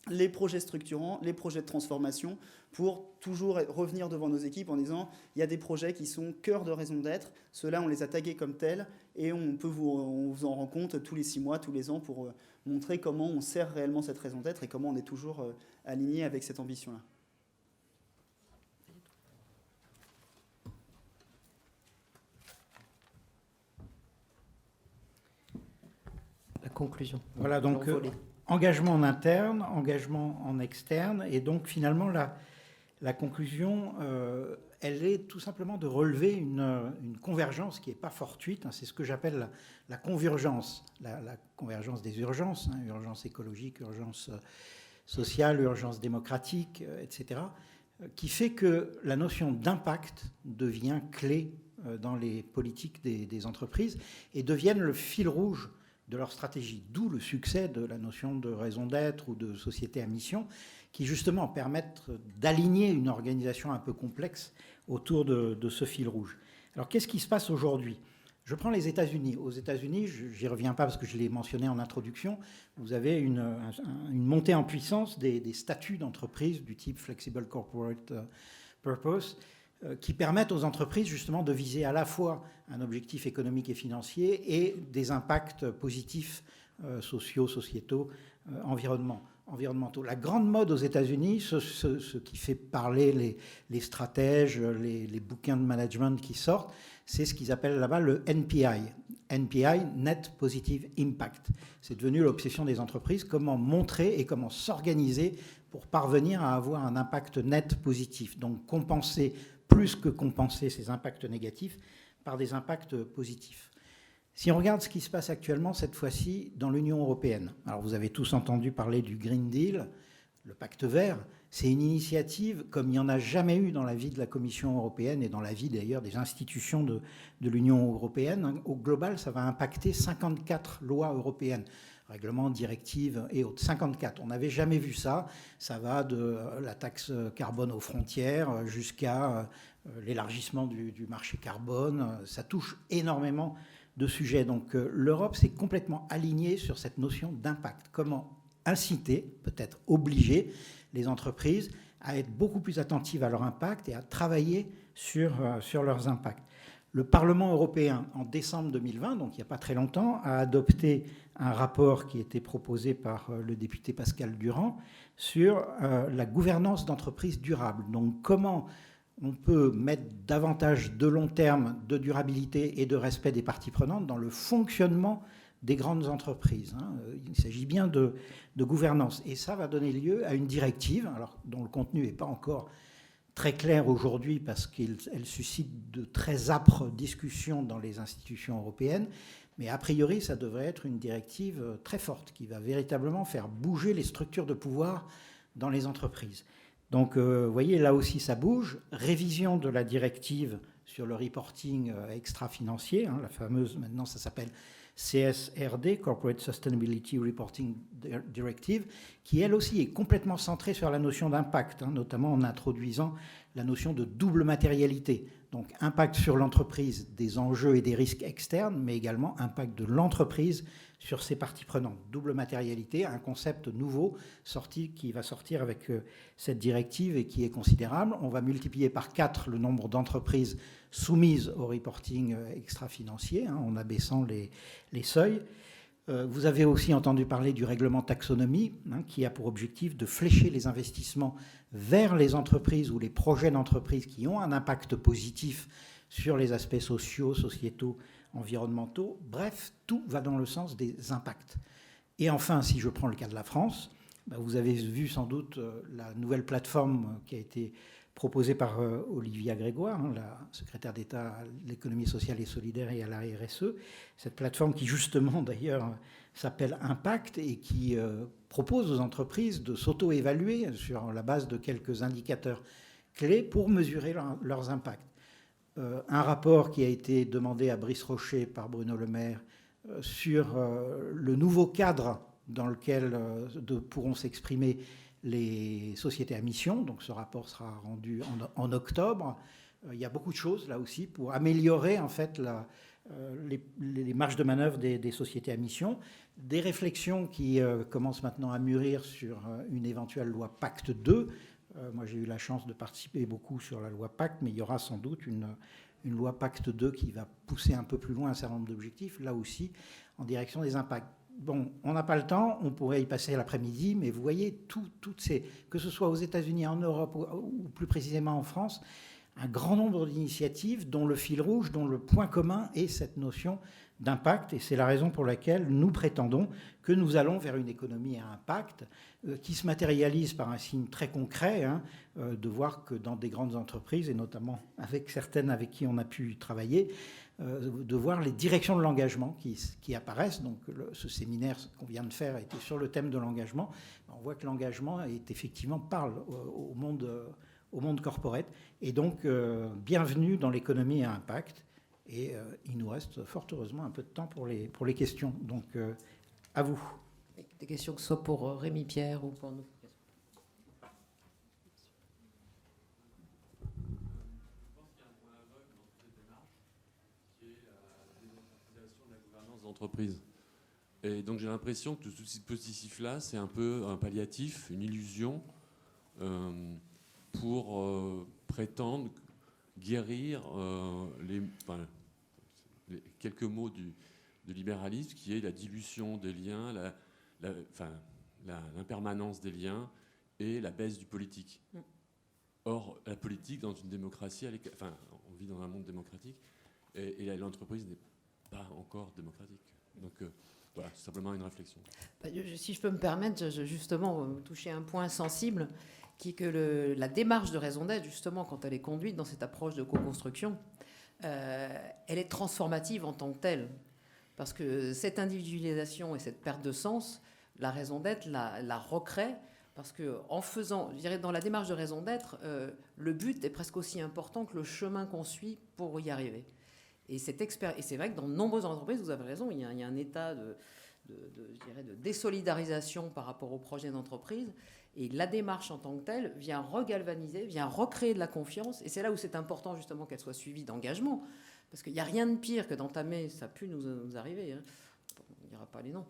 les projets structurants, les projets de transformation, pour toujours revenir devant nos équipes en disant il y a des projets qui sont cœur de raison d'être, ceux-là on les a tagués comme tels, et on vous en rend compte tous les 6 mois, tous les ans, pour montrer comment on sert réellement cette raison d'être et comment on est toujours aligné avec cette ambition-là. La conclusion. Voilà, donc engagement en interne, engagement en externe, et donc finalement la conclusion, elle est tout simplement de relever une convergence qui n'est pas fortuite, hein, c'est ce que j'appelle la convergence, la convergence des urgences, hein, urgence écologique, urgence sociale, urgence démocratique, etc., qui fait que la notion d'impact devient clé dans les politiques des entreprises et deviennent le fil rouge de leur stratégie, d'où le succès de la notion de raison d'être ou de société à mission, qui justement permettent d'aligner une organisation un peu complexe autour de ce fil rouge. Alors qu'est-ce qui se passe aujourd'hui? Je prends les États-Unis. Aux États-Unis, j'y reviens pas parce que je l'ai mentionné en introduction, vous avez une montée en puissance des statuts d'entreprise du type Flexible Corporate Purpose, qui permettent aux entreprises justement de viser à la fois un objectif économique et financier et des impacts positifs sociaux, sociétaux environnementaux. La grande mode aux États-Unis, ce qui fait parler les stratèges, les bouquins de management qui sortent, c'est ce qu'ils appellent là-bas le NPI. NPI, Net Positive Impact. C'est devenu l'obsession des entreprises, comment montrer et comment s'organiser pour parvenir à avoir un impact net positif. Donc compenser, plus que compenser ces impacts négatifs, par des impacts positifs. Si on regarde ce qui se passe actuellement, cette fois-ci, dans l'Union européenne, alors vous avez tous entendu parler du Green Deal, le pacte vert, c'est une initiative comme il n'y en a jamais eu dans la vie de la Commission européenne et dans la vie d'ailleurs des institutions de l'Union européenne. Au global, ça va impacter 54 lois européennes, règlements, directives et autres. 54, on n'avait jamais vu ça. Ça va de la taxe carbone aux frontières jusqu'à l'élargissement du marché carbone. Ça touche énormément de sujets. Donc l'Europe s'est complètement alignée sur cette notion d'impact. Comment inciter, peut-être obliger les entreprises à être beaucoup plus attentives à leur impact et à travailler sur leurs impacts. Le Parlement européen, en décembre 2020, donc il n'y a pas très longtemps, a adopté un rapport qui était proposé par le député Pascal Durand sur la gouvernance d'entreprises durables. Donc comment on peut mettre davantage de long terme, de durabilité et de respect des parties prenantes dans le fonctionnement des grandes entreprises. Il s'agit bien de gouvernance. Et ça va donner lieu à une directive, alors, dont le contenu n'est pas encore très clair aujourd'hui parce qu'elle suscite de très âpres discussions dans les institutions européennes. Mais a priori, ça devrait être une directive très forte qui va véritablement faire bouger les structures de pouvoir dans les entreprises. Donc, vous voyez, là aussi, ça bouge. Révision de la directive sur le reporting extra-financier, la fameuse, maintenant, ça s'appelle CSRD, Corporate Sustainability Reporting Directive, qui, elle aussi, est complètement centrée sur la notion d'impact, notamment en introduisant la notion de double matérialité. Donc, impact sur l'entreprise des enjeux et des risques externes, mais également impact de l'entreprise sur ses parties prenantes. Double matérialité, un concept nouveau qui va sortir avec cette directive et qui est considérable. On va multiplier par 4 le nombre d'entreprises soumises au reporting extra-financier, en abaissant les seuils. Vous avez aussi entendu parler du règlement taxonomie, qui a pour objectif de flécher les investissements vers les entreprises ou les projets d'entreprises qui ont un impact positif sur les aspects sociaux, sociétaux, environnementaux. Bref, tout va dans le sens des impacts. Et enfin, si je prends le cas de la France, vous avez vu sans doute la nouvelle plateforme qui a été proposée par Olivia Grégoire, la secrétaire d'État à l'économie sociale et solidaire et à la RSE. Cette plateforme qui justement d'ailleurs s'appelle Impact et qui propose aux entreprises de s'auto-évaluer sur la base de quelques indicateurs clés pour mesurer leurs impacts. Un rapport qui a été demandé à Brice Rocher par Bruno Le Maire sur le nouveau cadre dans lequel pourront s'exprimer les sociétés à mission. Donc ce rapport sera rendu en octobre. Il y a beaucoup de choses là aussi pour améliorer en fait les marges de manœuvre des sociétés à mission. Des réflexions qui commencent maintenant à mûrir sur une éventuelle loi Pacte 2. Moi j'ai eu la chance de participer beaucoup sur la loi Pacte, mais il y aura sans doute une loi Pacte 2 qui va pousser un peu plus loin un certain nombre d'objectifs, là aussi en direction des impacts. Bon, on n'a pas le temps, on pourrait y passer l'après-midi, mais vous voyez, toutes ces, que ce soit aux États-Unis, en Europe ou plus précisément en France, un grand nombre d'initiatives dont le fil rouge, dont le point commun est cette notion d'impact. Et c'est la raison pour laquelle nous prétendons que nous allons vers une économie à impact qui se matérialise par un signe très concret, de voir que dans des grandes entreprises, et notamment avec certaines avec qui on a pu travailler, de voir les directions de l'engagement qui apparaissent. Donc ce séminaire qu'on vient de faire était sur le thème de l'engagement. On voit que l'engagement parle au monde corporate. Et donc, bienvenue dans l'économie à impact. Et il nous reste fort heureusement un peu de temps pour les questions. Donc, à vous. Des questions que ce soit pour Rémi Pierre ou pour nous. Entreprise. Et donc j'ai l'impression que tout ce dispositif-là, c'est un peu un palliatif, une illusion pour prétendre guérir les quelques mots du libéralisme, qui est la dilution des liens, l'impermanence des liens et la baisse du politique. Or, la politique, dans une démocratie, on vit dans un monde démocratique, et l'entreprise n'est pas encore démocratique. Donc, voilà, c'est simplement une réflexion. Si je peux me permettre, justement, toucher un point sensible, qui est que la démarche de raison d'être, justement, quand elle est conduite dans cette approche de co-construction, elle est transformative en tant que telle. Parce que cette individualisation et cette perte de sens, la raison d'être la recrée. Parce qu'en faisant, je dirais, dans la démarche de raison d'être, le but est presque aussi important que le chemin qu'on suit pour y arriver. Et c'est vrai que dans de nombreuses entreprises, vous avez raison, il y a un état de désolidarisation par rapport au projet d'entreprise. Et la démarche en tant que telle vient regalvaniser, vient recréer de la confiance. Et c'est là où c'est important justement qu'elle soit suivie d'engagement. Parce qu'il n'y a rien de pire que d'entamer, ça a pu nous arriver, hein. On ne dira pas les noms,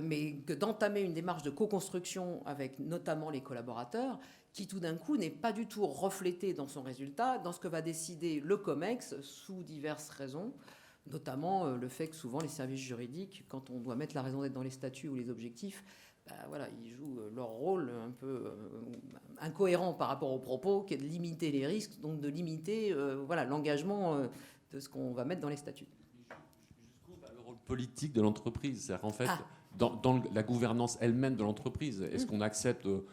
mais que d'entamer une démarche de co-construction avec notamment les collaborateurs qui tout d'un coup n'est pas du tout reflétée dans son résultat, dans ce que va décider le COMEX sous diverses raisons, notamment le fait que souvent les services juridiques, quand on doit mettre la raison d'être dans les statuts ou les objectifs, voilà, ils jouent leur rôle un peu incohérent par rapport aux propos, qui est de limiter les risques, donc de limiter l'engagement de ce qu'on va mettre dans les statuts. Le rôle politique de l'entreprise, c'est-à-dire qu'en fait, dans la gouvernance elle-même de l'entreprise, est-ce qu'on accepte au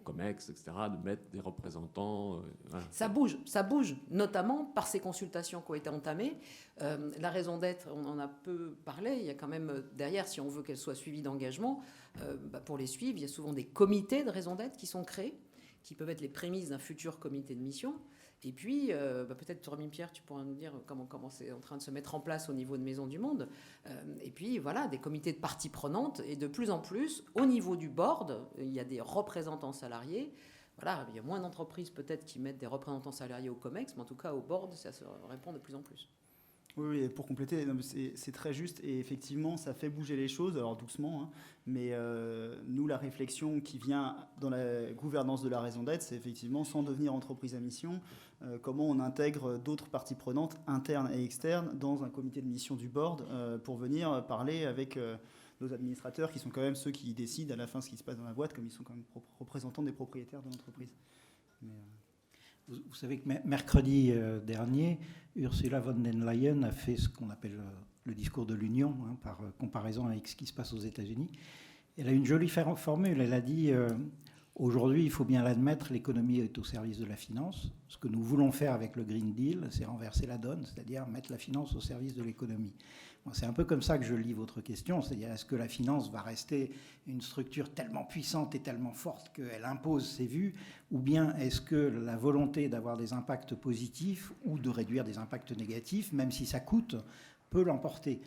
COMEX, etc., de mettre des représentants voilà. Ça bouge, notamment par ces consultations qui ont été entamées. La raison d'être, on en a peu parlé, il y a quand même derrière, si on veut qu'elle soit suivie d'engagement, pour les suivre, il y a souvent des comités de raison d'être qui sont créés, qui peuvent être les prémices d'un futur comité de mission. Et puis, peut-être, Rémi-Pierre, tu pourras nous dire comment c'est en train de se mettre en place au niveau de Maisons du Monde. Et puis, voilà, des comités de parties prenantes. Et de plus en plus, au niveau du board, il y a des représentants salariés. Voilà, il y a moins d'entreprises peut-être qui mettent des représentants salariés au COMEX, mais en tout cas, au board, ça se répond de plus en plus. Oui, et pour compléter, c'est très juste et effectivement, ça fait bouger les choses, alors doucement, hein, mais nous, la réflexion qui vient dans la gouvernance de la raison d'être, c'est effectivement, sans devenir entreprise à mission, comment on intègre d'autres parties prenantes, internes et externes, dans un comité de mission du board pour venir parler avec nos administrateurs, qui sont quand même ceux qui décident à la fin ce qui se passe dans la boîte, comme ils sont quand même représentants des propriétaires de l'entreprise. Vous savez que mercredi dernier, Ursula von der Leyen a fait ce qu'on appelle le discours de l'Union, hein, par comparaison avec ce qui se passe aux États-Unis. Elle a une jolie formule. Elle a dit aujourd'hui, il faut bien l'admettre, l'économie est au service de la finance. Ce que nous voulons faire avec le Green Deal, c'est renverser la donne, c'est-à-dire mettre la finance au service de l'économie. Bon, c'est un peu comme ça que je lis votre question, c'est-à-dire est-ce que la finance va rester une structure tellement puissante et tellement forte qu'elle impose ses vues, ou bien est-ce que la volonté d'avoir des impacts positifs ou de réduire des impacts négatifs, même si ça coûte, peut l'emporter ?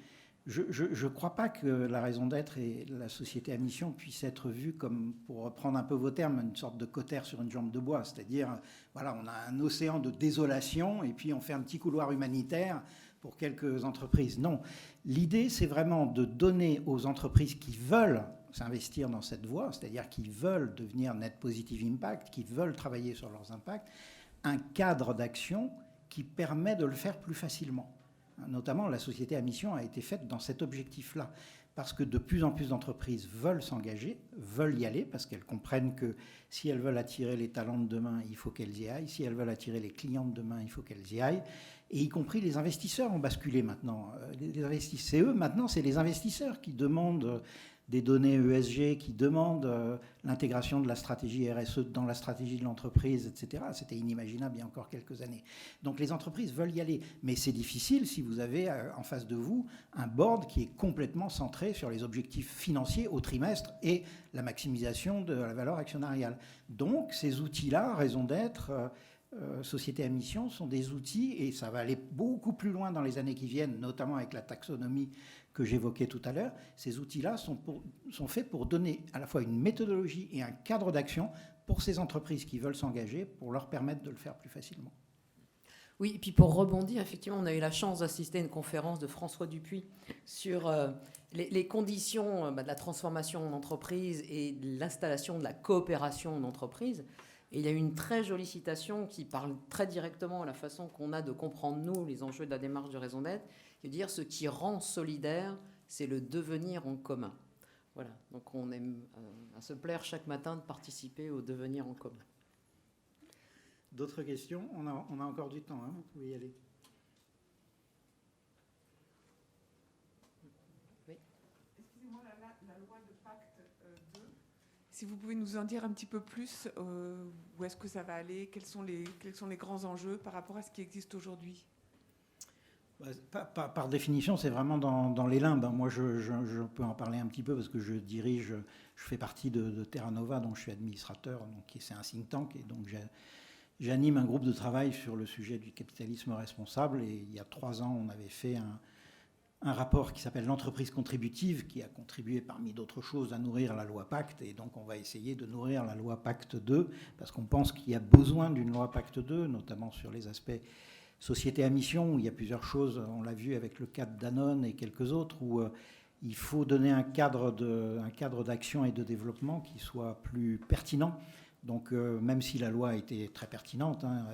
Je ne crois pas que la raison d'être et la société à mission puissent être vues comme, pour reprendre un peu vos termes, une sorte de cautère sur une jambe de bois. C'est-à-dire, voilà, on a un océan de désolation et puis on fait un petit couloir humanitaire pour quelques entreprises. Non, l'idée, c'est vraiment de donner aux entreprises qui veulent s'investir dans cette voie, c'est-à-dire qui veulent devenir net positive impact, qui veulent travailler sur leurs impacts, un cadre d'action qui permet de le faire plus facilement. Notamment, la société à mission a été faite dans cet objectif-là, parce que de plus en plus d'entreprises veulent s'engager, veulent y aller, parce qu'elles comprennent que si elles veulent attirer les talents de demain, il faut qu'elles y aillent. Si elles veulent attirer les clients de demain, il faut qu'elles y aillent. Et y compris les investisseurs ont basculé maintenant. C'est eux, maintenant, c'est les investisseurs qui demandent des données ESG, qui demandent l'intégration de la stratégie RSE dans la stratégie de l'entreprise, etc. C'était inimaginable il y a encore quelques années. Donc les entreprises veulent y aller. Mais c'est difficile si vous avez en face de vous un board qui est complètement centré sur les objectifs financiers au trimestre et la maximisation de la valeur actionnariale. Donc ces outils-là, raison d'être, société à mission, sont des outils, et ça va aller beaucoup plus loin dans les années qui viennent, notamment avec la taxonomie que j'évoquais tout à l'heure. Ces outils-là sont faits pour donner à la fois une méthodologie et un cadre d'action pour ces entreprises qui veulent s'engager, pour leur permettre de le faire plus facilement. Oui, et puis pour rebondir, effectivement, on a eu la chance d'assister à une conférence de François Dupuis sur les conditions de la transformation en entreprise et de l'installation de la coopération en entreprise. Et il y a eu une très jolie citation qui parle très directement à la façon qu'on a de comprendre, nous, les enjeux de la démarche de raison d'être, qui veut dire « ce qui rend solidaire, c'est le devenir en commun ». Voilà, donc on aime à se plaire chaque matin de participer au devenir en commun. D'autres questions? On a encore du temps, hein, vous pouvez y aller. Oui. Excusez-moi, la loi de Pacte 2, si vous pouvez nous en dire un petit peu plus, où est-ce que ça va aller, quels sont les grands enjeux par rapport à ce qui existe aujourd'hui? Par définition, c'est vraiment dans les limbes. Moi, je peux en parler un petit peu parce que je fais partie de Terra Nova, dont je suis administrateur, donc c'est un think tank, et donc j'anime un groupe de travail sur le sujet du capitalisme responsable. Et il y a 3 ans, on avait fait un rapport qui s'appelle l'entreprise contributive, qui a contribué parmi d'autres choses à nourrir la loi Pacte. Et donc, on va essayer de nourrir la loi Pacte 2, parce qu'on pense qu'il y a besoin d'une loi Pacte 2, notamment sur les aspects société à mission, où il y a plusieurs choses, on l'a vu avec le cadre Danone et quelques autres, où il faut donner un cadre d'action et de développement qui soit plus pertinent. Donc même si la loi a été très pertinente, hein,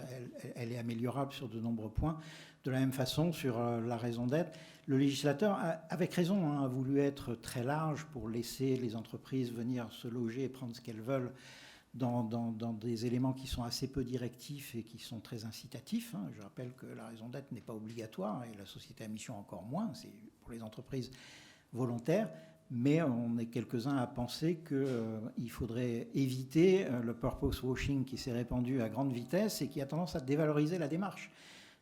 elle est améliorable sur de nombreux points. De la même façon, sur la raison d'être, le législateur, avec raison, hein, a voulu être très large pour laisser les entreprises venir se loger et prendre ce qu'elles veulent dans des éléments qui sont assez peu directifs et qui sont très incitatifs. Hein. Je rappelle que la raison d'être n'est pas obligatoire et la société à mission encore moins, c'est pour les entreprises volontaires, mais on est quelques-uns à penser qu'il faudrait éviter le purpose washing qui s'est répandu à grande vitesse et qui a tendance à dévaloriser la démarche.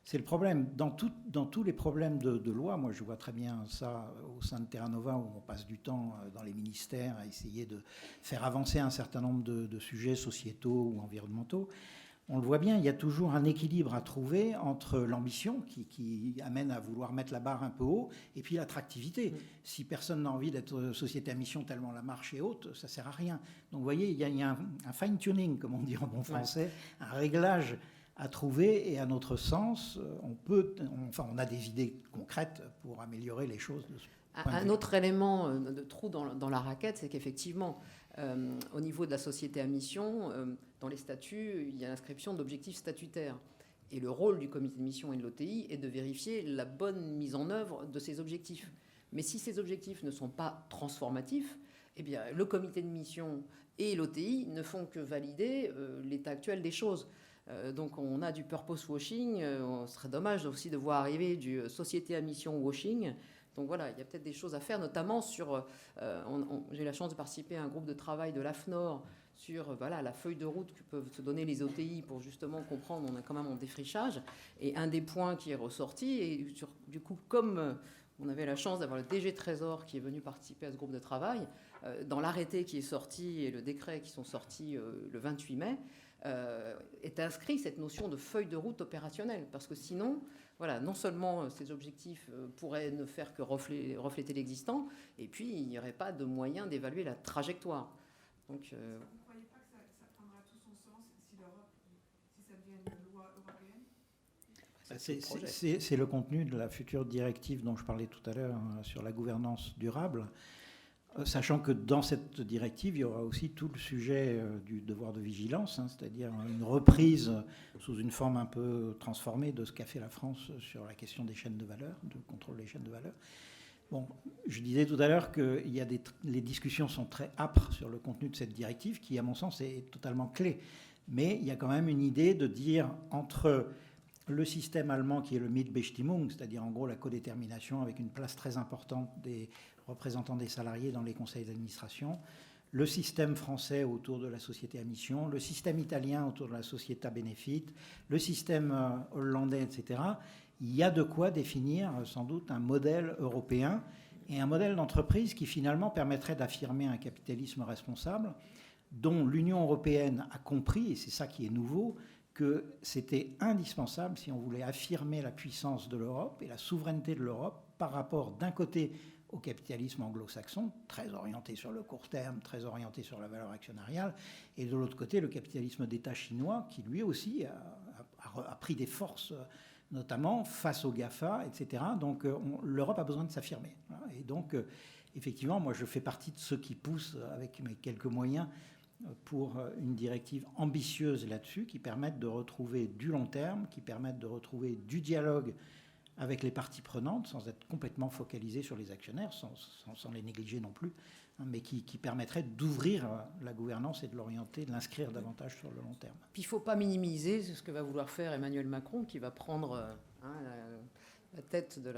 C'est le problème. Dans tous les problèmes de loi, moi je vois très bien ça au sein de Terra Nova, où on passe du temps dans les ministères à essayer de faire avancer un certain nombre de sujets sociétaux ou environnementaux. On le voit bien, il y a toujours un équilibre à trouver entre l'ambition qui amène à vouloir mettre la barre un peu haut et puis l'attractivité. Si personne n'a envie d'être société à mission tellement la marche est haute, ça ne sert à rien. Donc vous voyez, il y a un fine-tuning, comme on dit en bon français, un réglage à trouver, et à notre sens, on a des idées concrètes pour améliorer les choses de ce point de vue. Un autre élément de trou dans la raquette, c'est qu'effectivement, au niveau de la société à mission, dans les statuts, il y a l'inscription d'objectifs statutaires. Et le rôle du comité de mission et de l'OTI est de vérifier la bonne mise en œuvre de ces objectifs. Mais si ces objectifs ne sont pas transformatifs, eh bien, le comité de mission et l'OTI ne font que valider l'état actuel des choses. Donc on a du purpose washing, ce serait dommage aussi de voir arriver du société à mission washing. Donc voilà, il y a peut-être des choses à faire, notamment sur... j'ai eu la chance de participer à un groupe de travail de l'AFNOR sur la feuille de route que peuvent se donner les OTI pour justement comprendre, on a quand même un défrichage. Et un des points qui est ressorti, et du coup, comme on avait la chance d'avoir le DG Trésor qui est venu participer à ce groupe de travail, dans l'arrêté qui est sorti et le décret qui sont sortis le 28 mai, est inscrit cette notion de feuille de route opérationnelle. Parce que sinon, non seulement ces objectifs pourraient ne faire que refléter l'existant, et puis il n'y aurait pas de moyen d'évaluer la trajectoire. Donc, vous ne croyez pas que ça prendra tout son sens si ça devient une loi européenne? C'est le contenu de la future directive dont je parlais tout à l'heure, hein, sur la gouvernance durable. Sachant que dans cette directive, il y aura aussi tout le sujet du devoir de vigilance, hein, c'est-à-dire une reprise sous une forme un peu transformée de ce qu'a fait la France sur la question des chaînes de valeur, de contrôle des chaînes de valeur. Bon, je disais tout à l'heure que les discussions sont très âpres sur le contenu de cette directive, qui, à mon sens, est totalement clé. Mais il y a quand même une idée de dire entre le système allemand qui est le Mitbestimmung, c'est-à-dire en gros la codétermination avec une place très importante des représentants des salariés dans les conseils d'administration, le système français autour de la société à mission, le système italien autour de la société à bénéfice, le système hollandais, etc. Il y a de quoi définir sans doute un modèle européen et un modèle d'entreprise qui finalement permettrait d'affirmer un capitalisme responsable dont l'Union européenne a compris, et c'est ça qui est nouveau, que c'était indispensable si on voulait affirmer la puissance de l'Europe et la souveraineté de l'Europe par rapport d'un côté au capitalisme anglo-saxon, très orienté sur le court terme, très orienté sur la valeur actionnariale, et de l'autre côté le capitalisme d'État chinois qui lui aussi a pris des forces, notamment face aux GAFA, etc. Donc l'Europe a besoin de s'affirmer. Et donc effectivement, moi je fais partie de ceux qui poussent avec mes quelques moyens pour une directive ambitieuse là-dessus, qui permette de retrouver du long terme, qui permette de retrouver du dialogue avec les parties prenantes, sans être complètement focalisé sur les actionnaires, sans les négliger non plus, mais qui permettrait d'ouvrir la gouvernance et de l'orienter, de l'inscrire davantage sur le long terme. Puis il ne faut pas minimiser ce que va vouloir faire Emmanuel Macron, qui va prendre la tête de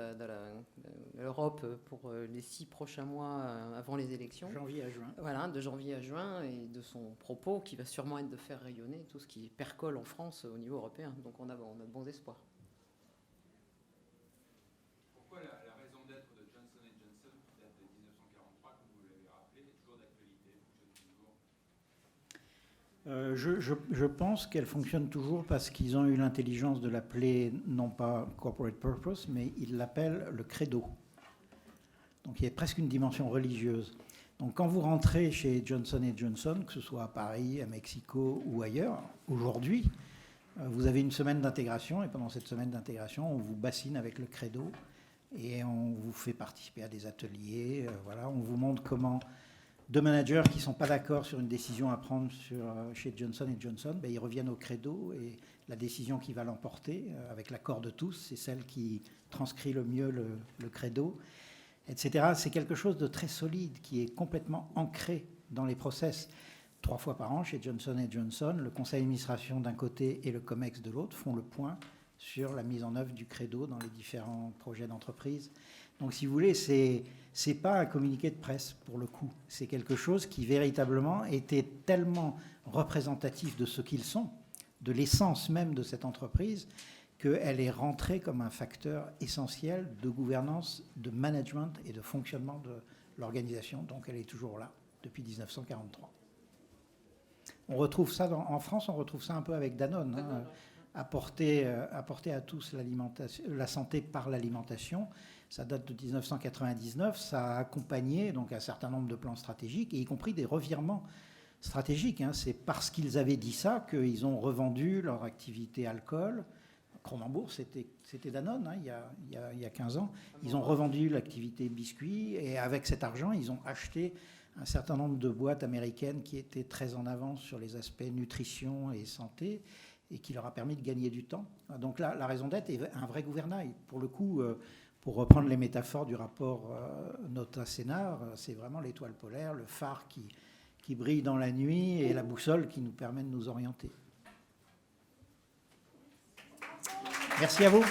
l'Europe pour les 6 prochains mois avant les élections. Janvier à juin. Voilà, de janvier à juin, et de son propos qui va sûrement être de faire rayonner tout ce qui percole en France au niveau européen. Donc on a de bons espoirs. Pourquoi la raison d'être de Johnson & Johnson, qui date de 1943, comme vous l'avez rappelé, est toujours d'actualité, fonctionne toujours? Je pense qu'elle fonctionne toujours parce qu'ils ont eu l'intelligence de l'appeler non pas corporate purpose, mais ils l'appellent le credo. Donc il y a presque une dimension religieuse. Donc quand vous rentrez chez Johnson & Johnson, que ce soit à Paris, à Mexico ou ailleurs, aujourd'hui, vous avez une semaine d'intégration, et pendant cette semaine d'intégration, on vous bassine avec le credo et on vous fait participer à des ateliers. Voilà, on vous montre comment deux managers qui ne sont pas d'accord sur une décision à prendre chez Johnson & Johnson, ils reviennent au credo, et la décision qui va l'emporter, avec l'accord de tous, c'est celle qui transcrit le mieux le credo, etc. C'est quelque chose de très solide qui est complètement ancré dans les process. 3 fois par an, chez Johnson & Johnson, le conseil d'administration d'un côté et le COMEX de l'autre font le point sur la mise en œuvre du credo dans les différents projets d'entreprise. Donc, si vous voulez, c'est pas un communiqué de presse, pour le coup. C'est quelque chose qui, véritablement, était tellement représentatif de ce qu'ils sont, de l'essence même de cette entreprise, qu'elle est rentrée comme un facteur essentiel de gouvernance, de management et de fonctionnement de l'organisation. Donc, elle est toujours là, depuis 1943. On retrouve ça en France, on retrouve ça un peu avec Danone. Hein. Apporter à tous la santé par l'alimentation, ça date de 1999, ça a accompagné donc un certain nombre de plans stratégiques, et y compris des revirements stratégiques. Hein. C'est parce qu'ils avaient dit ça qu'ils ont revendu leur activité alcool. Cronenbourg, c'était Danone, hein, il y a 15 ans. Ils ont revendu l'activité biscuits, et avec cet argent, ils ont acheté un certain nombre de boîtes américaines qui étaient très en avance sur les aspects nutrition et santé, et qui leur a permis de gagner du temps. Donc là, la raison d'être est un vrai gouvernail. Pour le coup, pour reprendre les métaphores du rapport Nota-Sénard, c'est vraiment l'étoile polaire, le phare qui brille dans la nuit, et la boussole qui nous permet de nous orienter. Merci à vous.